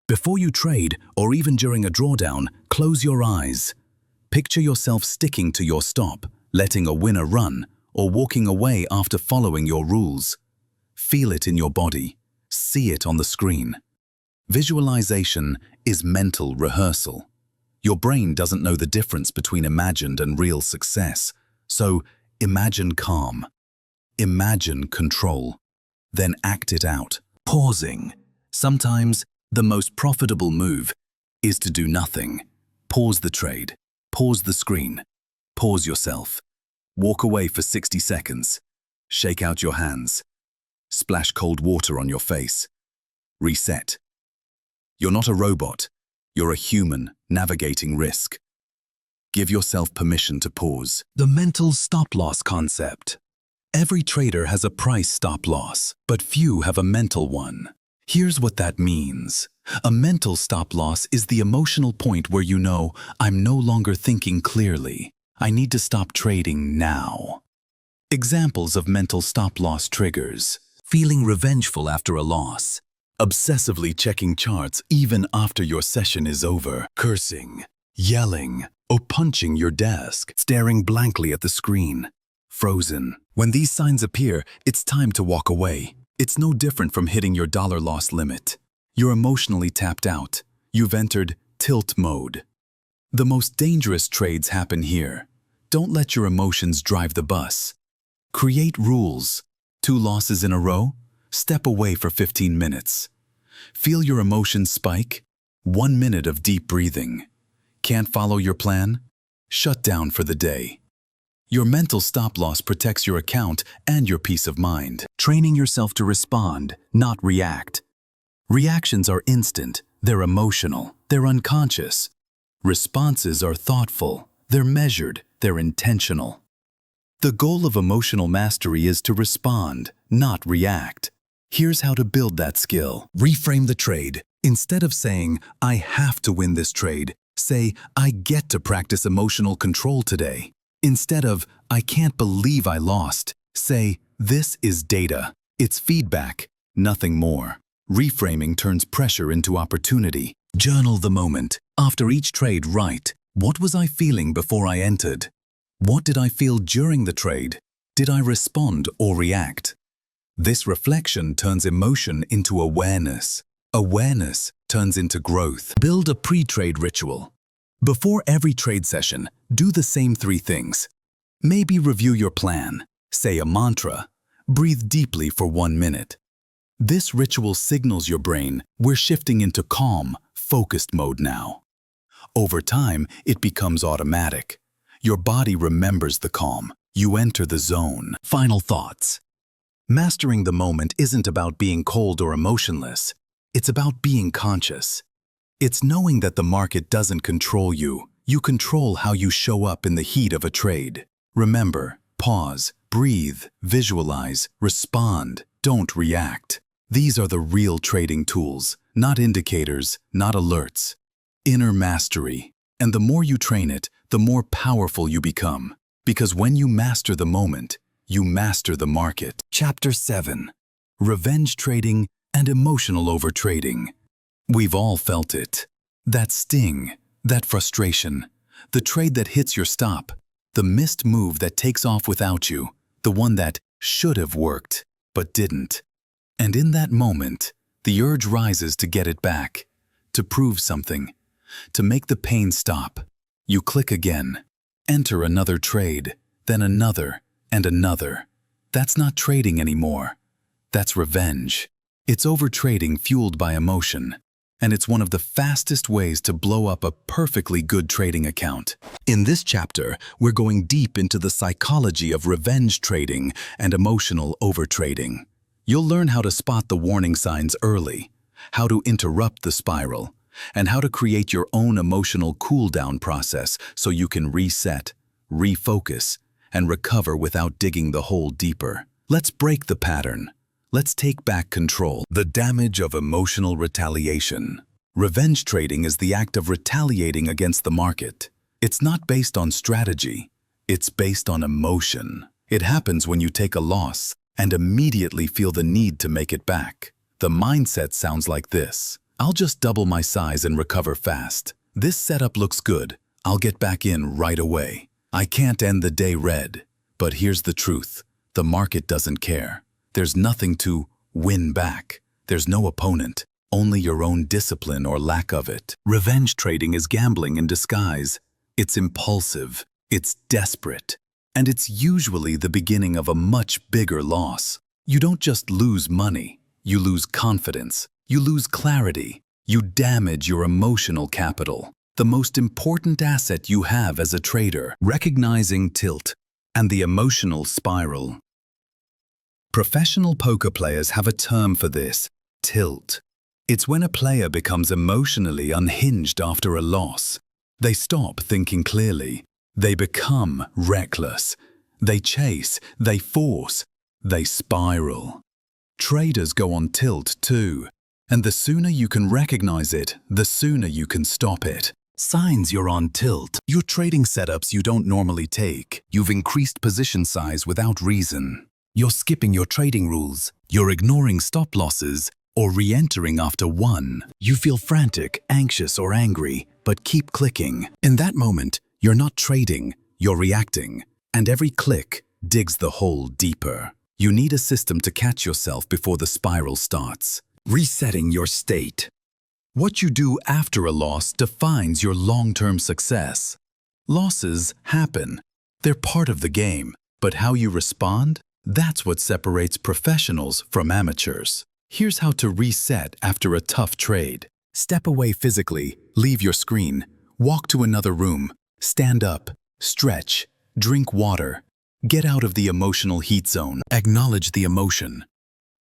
Before you trade, or even during a drawdown, close your eyes. Picture yourself sticking to your stop, letting a winner run, or walking away after following your rules. Feel it in your body. See it on the screen. Visualization is mental rehearsal. Your brain doesn't know the difference between imagined and real success, so imagine calm. Imagine control. Then act it out. Pausing. Sometimes the most profitable move is to do nothing. Pause the trade. Pause the screen. Pause yourself. Walk away for 60 seconds. Shake out your hands. Splash cold water on your face. Reset. You're not a robot. You're a human navigating risk. Give yourself permission to pause. The mental stop-loss concept. Every trader has a price stop-loss, but few have a mental one. Here's what that means. A mental stop-loss is the emotional point where you know, I'm no longer thinking clearly. I need to stop trading now. Examples of mental stop-loss triggers. Feeling revengeful after a loss. Obsessively checking charts even after your session is over. Cursing, yelling, or punching your desk. Staring blankly at the screen. Frozen. When these signs appear, it's time to walk away. It's no different from hitting your dollar loss limit. You're emotionally tapped out. You've entered tilt mode. The most dangerous trades happen here. Don't let your emotions drive the bus. Create rules. 2 losses in a row? Step away for 15 minutes. Feel your emotions spike? 1 minute of deep breathing. Can't follow your plan? Shut down for the day. Your mental stop-loss protects your account and your peace of mind. Training yourself to respond, not react. Reactions are instant, they're emotional, they're unconscious. Responses are thoughtful, they're measured, they're intentional. The goal of emotional mastery is to respond, not react. Here's how to build that skill. Reframe the trade. Instead of saying, I have to win this trade, say, I get to practice emotional control today. Instead of, I can't believe I lost, say, this is data. It's feedback, nothing more. Reframing turns pressure into opportunity. Journal the moment. After each trade, write, what was I feeling before I entered? What did I feel during the trade? Did I respond or react? This reflection turns emotion into awareness. Awareness turns into growth. Build a pre-trade ritual. Before every trade session, do the same 3 things. Maybe review your plan, say a mantra, breathe deeply for 1 minute. This ritual signals your brain we're shifting into calm, focused mode now. Over time, it becomes automatic. Your body remembers the calm. You enter the zone. Final thoughts. Mastering the moment isn't about being cold or emotionless. It's about being conscious. It's knowing that the market doesn't control you. You control how you show up in the heat of a trade. Remember, pause, breathe, visualize, respond, don't react. These are the real trading tools, not indicators, not alerts. Inner mastery. And the more you train it, the more powerful you become. Because when you master the moment, you master the market. Chapter 7. Revenge trading and emotional overtrading. We've all felt it. That sting, that frustration, the trade that hits your stop, the missed move that takes off without you, the one that should have worked, but didn't. And in that moment, the urge rises to get it back, to prove something, to make the pain stop. You click again, enter another trade, then another and another. That's not trading anymore. That's revenge. It's overtrading fueled by emotion. And it's one of the fastest ways to blow up a perfectly good trading account. In this chapter, we're going deep into the psychology of revenge trading and emotional overtrading. You'll learn how to spot the warning signs early, how to interrupt the spiral, and how to create your own emotional cool-down process so you can reset, refocus, and recover without digging the hole deeper. Let's break the pattern. Let's take back control. The damage of emotional retaliation. Revenge trading is the act of retaliating against the market. It's not based on strategy. It's based on emotion. It happens when you take a loss and immediately feel the need to make it back. The mindset sounds like this. I'll just double my size and recover fast. This setup looks good. I'll get back in right away. I can't end the day red. But here's the truth. The market doesn't care. There's nothing to win back. There's no opponent, only your own discipline or lack of it. Revenge trading is gambling in disguise. It's impulsive, it's desperate, and it's usually the beginning of a much bigger loss. You don't just lose money, you lose confidence, you lose clarity, you damage your emotional capital, the most important asset you have as a trader. Recognizing tilt and the emotional spiral. Professional poker players have a term for this: tilt. It's when a player becomes emotionally unhinged after a loss. They stop thinking clearly. They become reckless. They chase, they force, they spiral. Traders go on tilt too, and the sooner you can recognize it, the sooner you can stop it. Signs you're on tilt. You're trading setups you don't normally take. You've increased position size without reason. You're skipping your trading rules. You're ignoring stop losses or re-entering after one. You feel frantic, anxious, or angry, but keep clicking. In that moment, you're not trading, you're reacting. And every click digs the hole deeper. You need a system to catch yourself before the spiral starts. Resetting your state. What you do after a loss defines your long-term success. Losses happen. They're part of the game. But how you respond? That's what separates professionals from amateurs. Here's how to reset after a tough trade. Step away physically, leave your screen, walk to another room, stand up, stretch, drink water. Get out of the emotional heat zone. Acknowledge the emotion.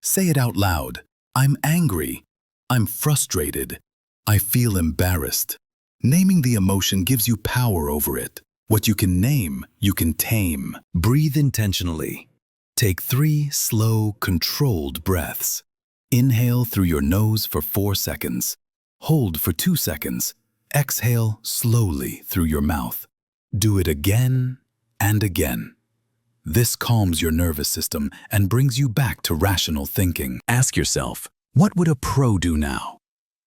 Say it out loud. I'm angry. I'm frustrated. I feel embarrassed. Naming the emotion gives you power over it. What you can name, you can tame. Breathe intentionally. Take 3 slow, controlled breaths. Inhale through your nose for 4 seconds. Hold for 2 seconds. Exhale slowly through your mouth. Do it again and again. This calms your nervous system and brings you back to rational thinking. Ask yourself, what would a pro do now?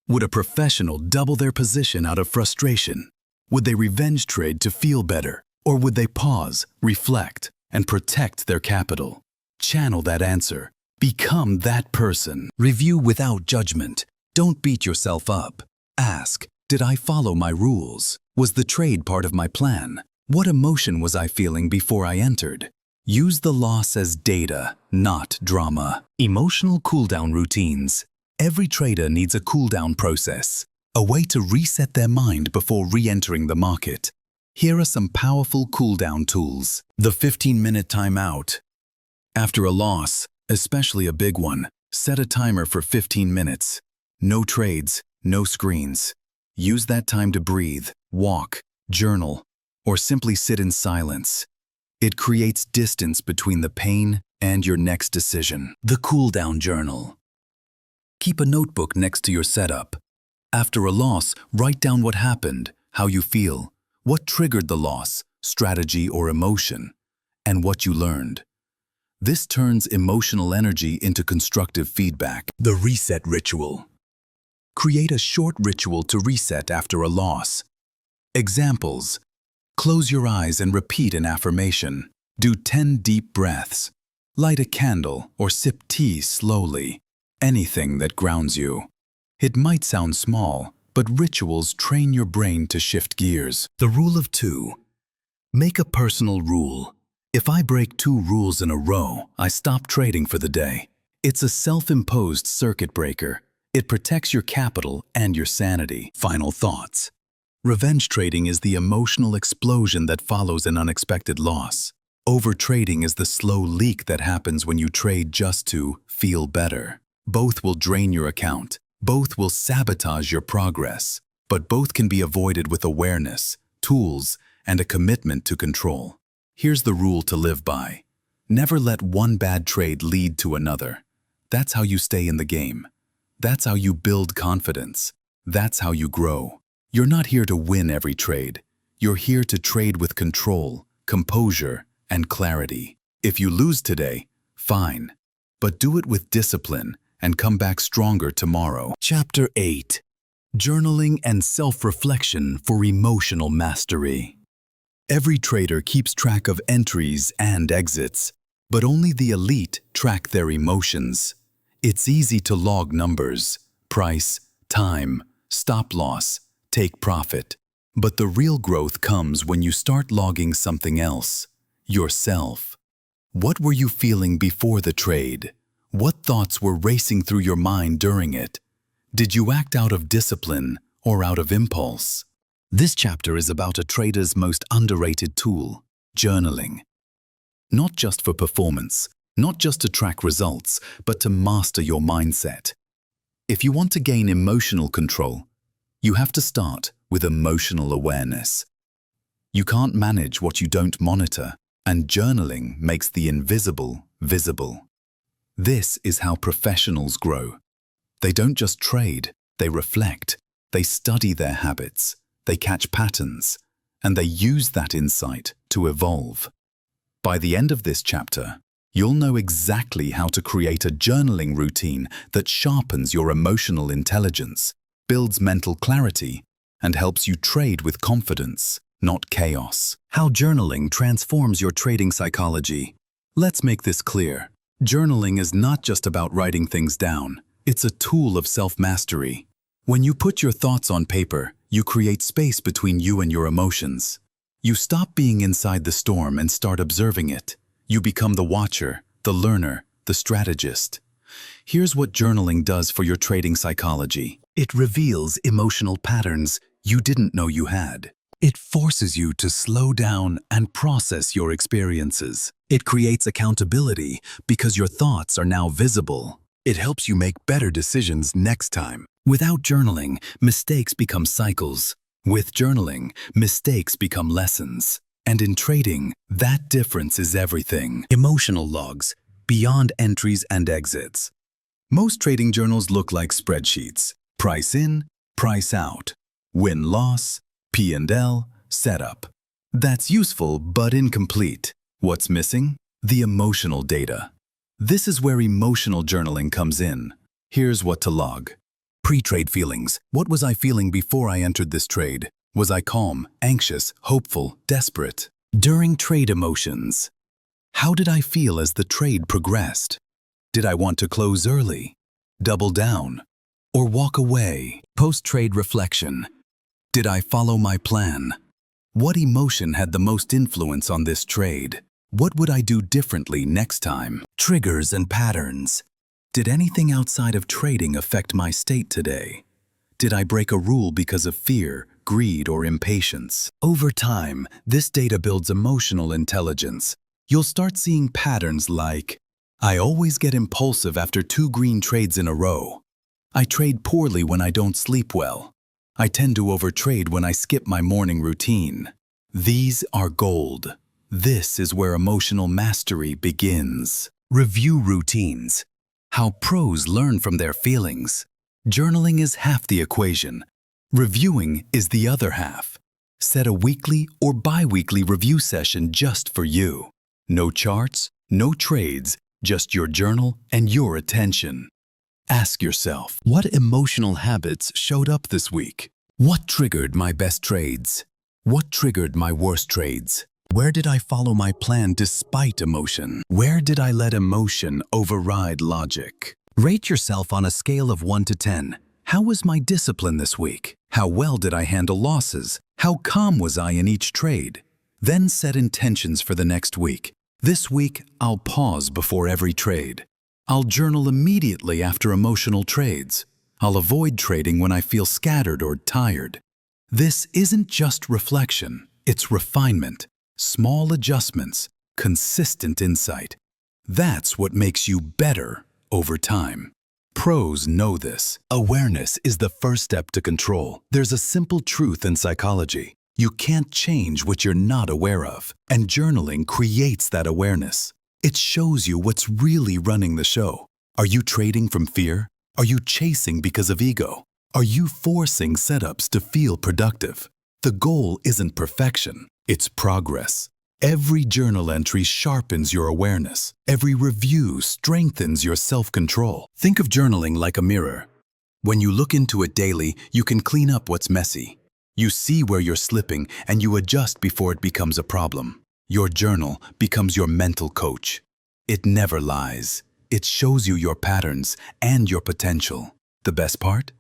Would a professional double their position out of frustration? Would they revenge trade to feel better? Or would they pause, reflect, and protect their capital? Channel that answer. Become that person. Review without judgment. Don't beat yourself up. Ask, did I follow my rules? Was the trade part of my plan? What emotion was I feeling before I entered? Use the loss as data, not drama. Emotional cooldown routines. Every trader needs a cooldown process, a way to reset their mind before re-entering the market. Here are some powerful cooldown tools. The 15-minute timeout. After a loss, especially a big one, set a timer for 15 minutes. No trades, no screens. Use that time to breathe, walk, journal, or simply sit in silence. It creates distance between the pain and your next decision. The cooldown journal. Keep a notebook next to your setup. After a loss, write down what happened, how you feel, what triggered the loss, strategy or emotion, and what you learned. This turns emotional energy into constructive feedback. The reset ritual. Create a short ritual to reset after a loss. Examples. Close your eyes and repeat an affirmation. Do 10 deep breaths. Light a candle or sip tea slowly. Anything that grounds you. It might sound small, but rituals train your brain to shift gears. The rule of 2. Make a personal rule. If I break 2 rules in a row, I stop trading for the day. It's a self-imposed circuit breaker. It protects your capital and your sanity. Final thoughts. Revenge trading is the emotional explosion that follows an unexpected loss. Overtrading is the slow leak that happens when you trade just to feel better. Both will drain your account. Both will sabotage your progress. But both can be avoided with awareness, tools, and a commitment to control. Here's the rule to live by. Never let one bad trade lead to another. That's how you stay in the game. That's how you build confidence. That's how you grow. You're not here to win every trade. You're here to trade with control, composure, and clarity. If you lose today, fine. But do it with discipline and come back stronger tomorrow. Chapter 8. Journaling and Self-Reflection for Emotional Mastery. Every trader keeps track of entries and exits, but only the elite track their emotions. It's easy to log numbers, price, time, stop loss, take profit. But the real growth comes when you start logging something else, yourself. What were you feeling before the trade? What thoughts were racing through your mind during it? Did you act out of discipline or out of impulse? This chapter is about a trader's most underrated tool, journaling. Not just for performance, not just to track results, but to master your mindset. If you want to gain emotional control, you have to start with emotional awareness. You can't manage what you don't monitor, and journaling makes the invisible visible. This is how professionals grow. They don't just trade, they reflect, they study their habits, they catch patterns, and they use that insight to evolve. By the end of this chapter, you'll know exactly how to create a journaling routine that sharpens your emotional intelligence, builds mental clarity, and helps you trade with confidence, not chaos. How journaling transforms your trading psychology. Let's make this clear. Journaling is not just about writing things down. It's a tool of self-mastery. When you put your thoughts on paper, you create space between you and your emotions. You stop being inside the storm and start observing it. You become the watcher, the learner, the strategist. Here's what journaling does for your trading psychology. It reveals emotional patterns you didn't know you had. It forces you to slow down and process your experiences. It creates accountability because your thoughts are now visible. It helps you make better decisions next time. Without journaling, mistakes become cycles. With journaling, mistakes become lessons. And in trading, that difference is everything. Emotional logs, beyond entries and exits. Most trading journals look like spreadsheets. Price in, price out. Win-loss, P&L, setup. That's useful but incomplete. What's missing? The emotional data. This is where emotional journaling comes in. Here's what to log. Pre-trade feelings. What was I feeling before I entered this trade? Was I calm, anxious, hopeful, desperate? During trade emotions. How did I feel as the trade progressed? Did I want to close early, double down, or walk away? Post-trade reflection. Did I follow my plan? What emotion had the most influence on this trade? What would I do differently next time? Triggers and patterns. Did anything outside of trading affect my state today? Did I break a rule because of fear, greed, or impatience? Over time, this data builds emotional intelligence. You'll start seeing patterns like, I always get impulsive after 2 green trades in a row. I trade poorly when I don't sleep well. I tend to overtrade when I skip my morning routine. These are gold. This is where emotional mastery begins. Review routines. How pros learn from their feelings. Journaling is half the equation. Reviewing is the other half. Set a weekly or bi-weekly review session just for you. No charts, no trades, just your journal and your attention. Ask yourself, what emotional habits showed up this week? What triggered my best trades? What triggered my worst trades? Where did I follow my plan despite emotion? Where did I let emotion override logic? Rate yourself on a scale of 1 to 10. How was my discipline this week? How well did I handle losses? How calm was I in each trade? Then set intentions for the next week. This week, I'll pause before every trade. I'll journal immediately after emotional trades. I'll avoid trading when I feel scattered or tired. This isn't just reflection, it's refinement. Small adjustments, consistent insight. That's what makes you better over time. Pros know this. Awareness is the first step to control. There's a simple truth in psychology. You can't change what you're not aware of, and journaling creates that awareness. It shows you what's really running the show. Are you trading from fear? Are you chasing because of ego? Are you forcing setups to feel productive? The goal isn't perfection, it's progress. Every journal entry sharpens your awareness. Every review strengthens your self-control. Think of journaling like a mirror. When you look into it daily, you can clean up what's messy. You see where you're slipping and you adjust before it becomes a problem. Your journal becomes your mental coach. It never lies. It shows you your patterns and your potential. The best part?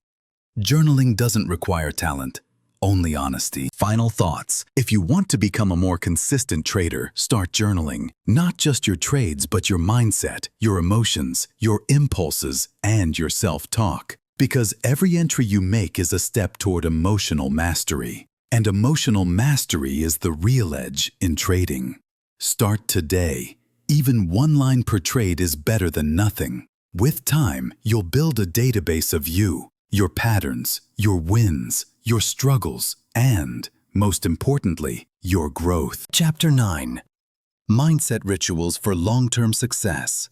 Journaling doesn't require talent, only honesty. Final thoughts. If you want to become a more consistent trader, start journaling. Not just your trades, but your mindset, your emotions, your impulses, and your self-talk. Because every entry you make is a step toward emotional mastery. And emotional mastery is the real edge in trading. Start today. Even one line per trade is better than nothing. With time, you'll build a database of you, your patterns, your wins, your struggles, and, most importantly, your growth. Chapter 9. Mindset Rituals for Long-Term Success.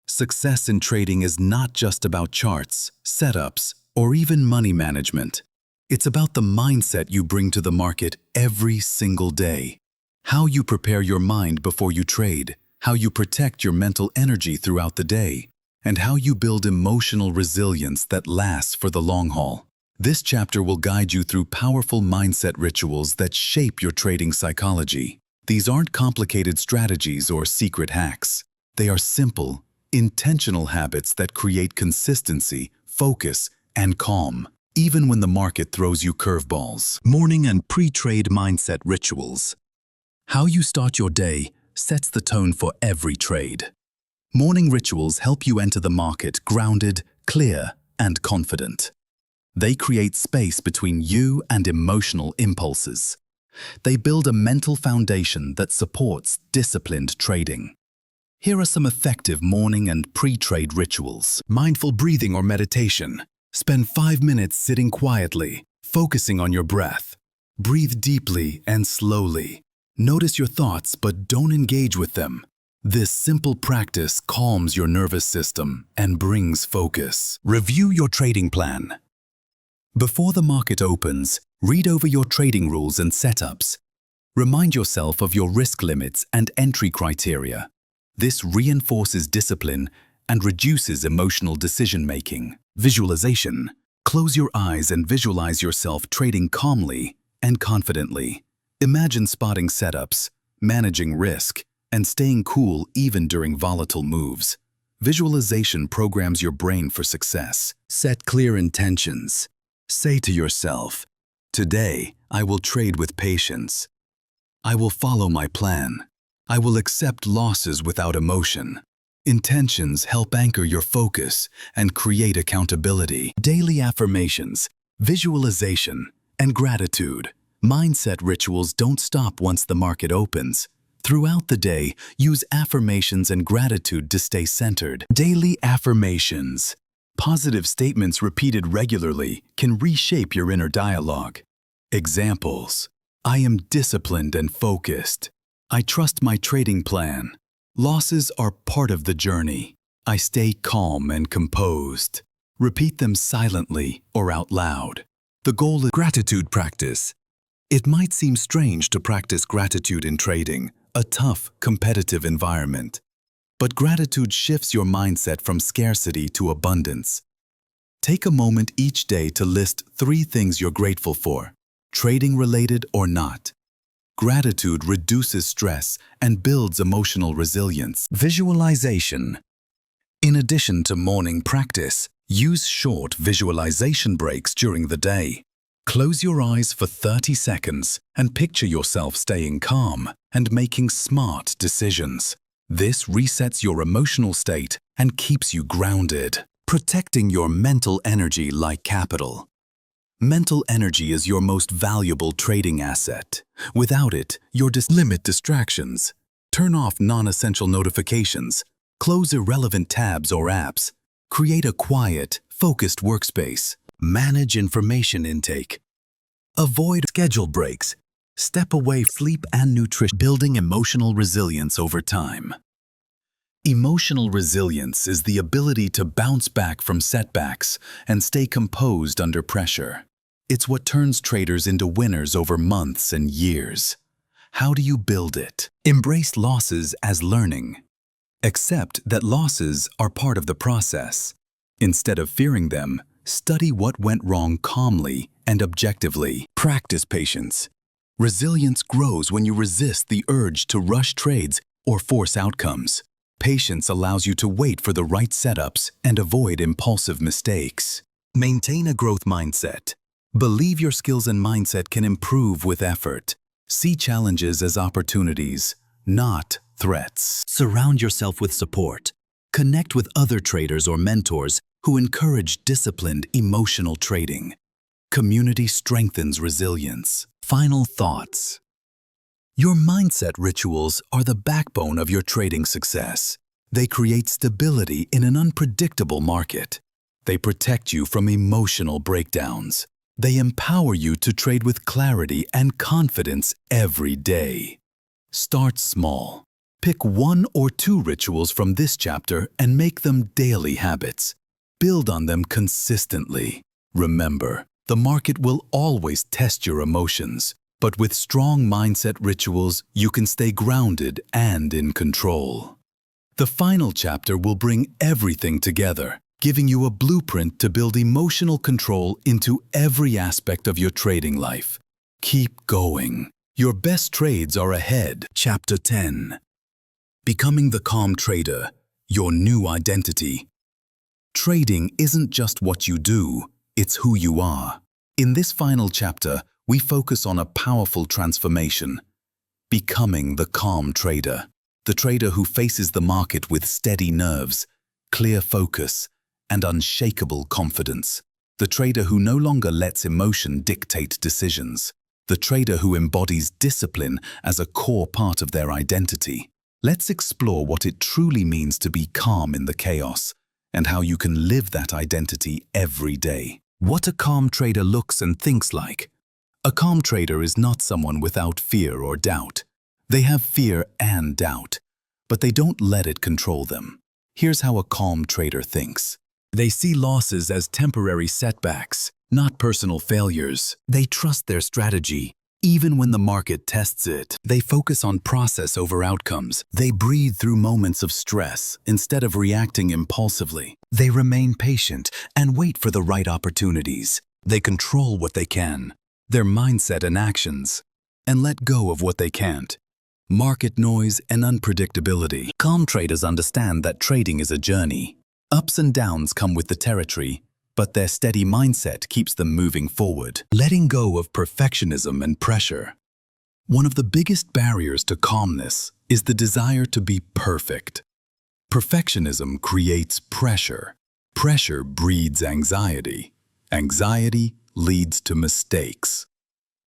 Success in trading is not just about charts, setups, or even money management. It's about the mindset you bring to the market every single day. How you prepare your mind before you trade, how you protect your mental energy throughout the day, and how you build emotional resilience that lasts for the long haul. This chapter will guide you through powerful mindset rituals that shape your trading psychology. These aren't complicated strategies or secret hacks. They are simple, intentional habits that create consistency, focus, and calm, even when the market throws you curveballs. Morning and pre-trade mindset rituals. How you start your day sets the tone for every trade. Morning rituals help you enter the market grounded, clear, and confident. They create space between you and emotional impulses. They build a mental foundation that supports disciplined trading. Here are some effective morning and pre-trade rituals. Mindful breathing or meditation. Spend 5 minutes sitting quietly, focusing on your breath. Breathe deeply and slowly. Notice your thoughts, but don't engage with them. This simple practice calms your nervous system and brings focus. Review your trading plan. Before the market opens, read over your trading rules and setups. Remind yourself of your risk limits and entry criteria. This reinforces discipline and reduces emotional decision-making. Visualization. Close your eyes and visualize yourself trading calmly and confidently. Imagine spotting setups, managing risk, and staying cool even during volatile moves. Visualization programs your brain for success. Set clear intentions. Say to yourself, "Today, I will trade with patience. I will follow my plan. I will accept losses without emotion." Intentions help anchor your focus and create accountability. Daily affirmations, visualization, and gratitude. Mindset rituals don't stop once the market opens. Throughout the day, use affirmations and gratitude to stay centered. Daily affirmations. Positive statements repeated regularly can reshape your inner dialogue. Examples: I am disciplined and focused. I trust my trading plan. Losses are part of the journey. I stay calm and composed. Repeat them silently or out loud. The goal is gratitude practice. It might seem strange to practice gratitude in trading, a tough, competitive environment. But gratitude shifts your mindset from scarcity to abundance. Take a moment each day to list 3 things you're grateful for, trading-related or not. Gratitude reduces stress and builds emotional resilience. Visualization. In addition to morning practice, use short visualization breaks during the day. Close your eyes for 30 seconds and picture yourself staying calm and making smart decisions. This resets your emotional state and keeps you grounded, protecting your mental energy like capital. Mental energy is your most valuable trading asset. Without it, limit distractions. Turn off non-essential notifications. Close irrelevant tabs or apps. Create a quiet, focused workspace. Manage information intake. Avoid scheduled breaks. Step away from sleep and nutrition, building emotional resilience over time. Emotional resilience is the ability to bounce back from setbacks and stay composed under pressure. It's what turns traders into winners over months and years. How do you build it? Embrace losses as learning. Accept that losses are part of the process. Instead of fearing them, study what went wrong calmly and objectively. Practice patience. Resilience grows when you resist the urge to rush trades or force outcomes. Patience allows you to wait for the right setups and avoid impulsive mistakes. Maintain a growth mindset. Believe your skills and mindset can improve with effort. See challenges as opportunities, not threats. Surround yourself with support. Connect with other traders or mentors who encourage disciplined, emotional trading. Community strengthens resilience. Final thoughts. Your mindset rituals are the backbone of your trading success. They create stability in an unpredictable market. They protect you from emotional breakdowns. They empower you to trade with clarity and confidence every day. Start small. Pick 1 or 2 rituals from this chapter and make them daily habits. Build on them consistently. Remember, the market will always test your emotions, but with strong mindset rituals, you can stay grounded and in control. The final chapter will bring everything together, giving you a blueprint to build emotional control into every aspect of your trading life. Keep going. Your best trades are ahead. Chapter 10. Becoming the calm trader, your new identity. Trading isn't just what you do, it's who you are. In this final chapter, we focus on a powerful transformation. Becoming the calm trader. The trader who faces the market with steady nerves, clear focus, and unshakable confidence. The trader who no longer lets emotion dictate decisions. The trader who embodies discipline as a core part of their identity. Let's explore what it truly means to be calm in the chaos, and how you can live that identity every day. What a calm trader looks and thinks like. A calm trader is not someone without fear or doubt. They have fear and doubt, but they don't let it control them. Here's how a calm trader thinks. They see losses as temporary setbacks, not personal failures. They trust their strategy, even when the market tests it. They focus on process over outcomes. They breathe through moments of stress instead of reacting impulsively. They remain patient and wait for the right opportunities. They control what they can, their mindset and actions, and let go of what they can't. Market noise and unpredictability. Calm traders understand that trading is a journey. Ups and downs come with the territory, but their steady mindset keeps them moving forward. Letting go of perfectionism and pressure. One of the biggest barriers to calmness is the desire to be perfect. Perfectionism creates pressure. Pressure breeds anxiety. Anxiety leads to mistakes.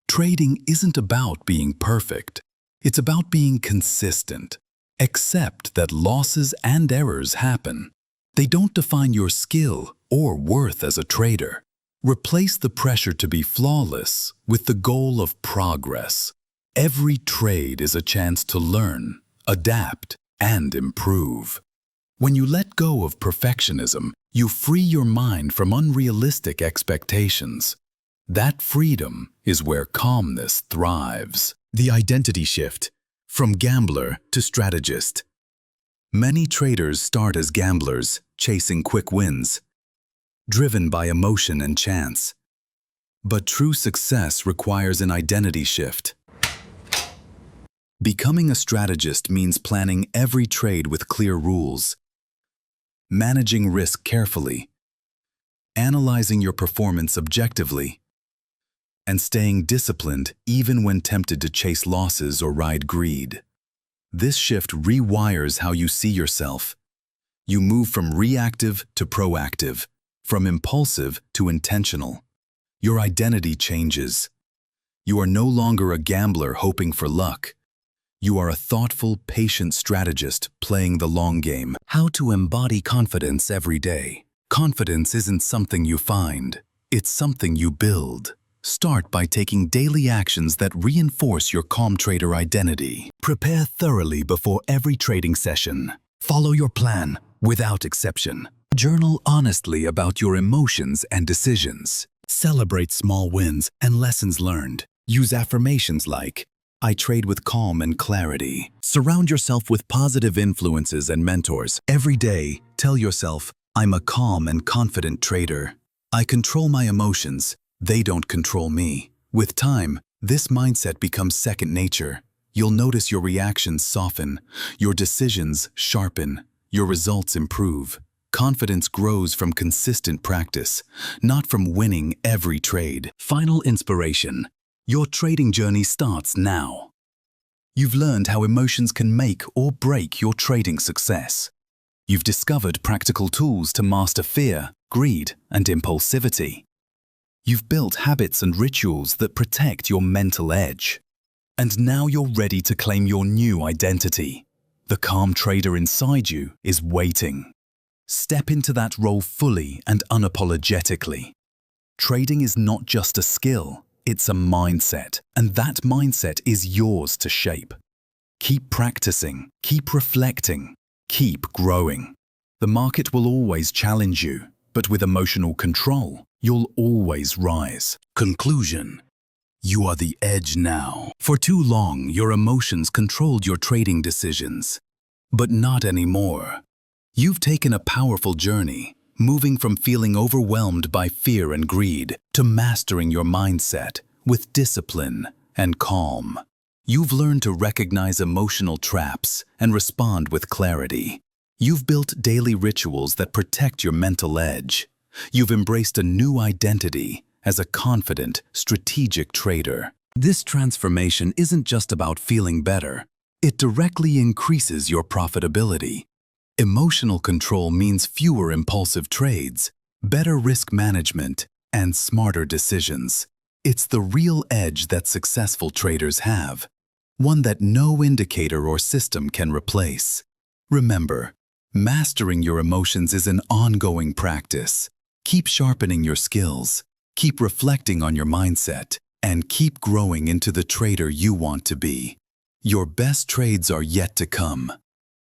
Trading isn't about being perfect. It's about being consistent. Accept that losses and errors happen. They don't define your skill or worth as a trader. Replace the pressure to be flawless with the goal of progress. Every trade is a chance to learn, adapt, and improve. When you let go of perfectionism, you free your mind from unrealistic expectations. That freedom is where calmness thrives. The identity shift, from gambler to strategist. Many traders start as gamblers, chasing quick wins, driven by emotion and chance. But true success requires an identity shift. Becoming a strategist means planning every trade with clear rules, managing risk carefully, analyzing your performance objectively, and staying disciplined even when tempted to chase losses or ride greed. This shift rewires how you see yourself. You move from reactive to proactive, from impulsive to intentional. Your identity changes. You are no longer a gambler hoping for luck. You are a thoughtful, patient strategist playing the long game. How to embody confidence every day. Confidence isn't something you find. It's something you build. Start by taking daily actions that reinforce your calm trader identity. Prepare thoroughly before every trading session. Follow your plan without exception. Journal honestly about your emotions and decisions. Celebrate small wins and lessons learned. Use affirmations like, "I trade with calm and clarity." Surround yourself with positive influences and mentors. Every day, tell yourself, "I'm a calm and confident trader. I control my emotions. They don't control me." With time, this mindset becomes second nature. You'll notice your reactions soften, your decisions sharpen, your results improve. Confidence grows from consistent practice, not from winning every trade. Final inspiration. Your trading journey starts now. You've learned how emotions can make or break your trading success. You've discovered practical tools to master fear, greed, and impulsivity. You've built habits and rituals that protect your mental edge. And now you're ready to claim your new identity. The calm trader inside you is waiting. Step into that role fully and unapologetically. Trading is not just a skill, it's a mindset, and that mindset is yours to shape. Keep practicing, keep reflecting, keep growing. The market will always challenge you, but with emotional control, you'll always rise. Conclusion: you are the edge now. For too long, your emotions controlled your trading decisions. But not anymore. You've taken a powerful journey, moving from feeling overwhelmed by fear and greed to mastering your mindset with discipline and calm. You've learned to recognize emotional traps and respond with clarity. You've built daily rituals that protect your mental edge. You've embraced a new identity as a confident, strategic trader. This transformation isn't just about feeling better. It directly increases your profitability. Emotional control means fewer impulsive trades, better risk management, and smarter decisions. It's the real edge that successful traders have, one that no indicator or system can replace. Remember, mastering your emotions is an ongoing practice. Keep sharpening your skills, keep reflecting on your mindset, and keep growing into the trader you want to be. Your best trades are yet to come.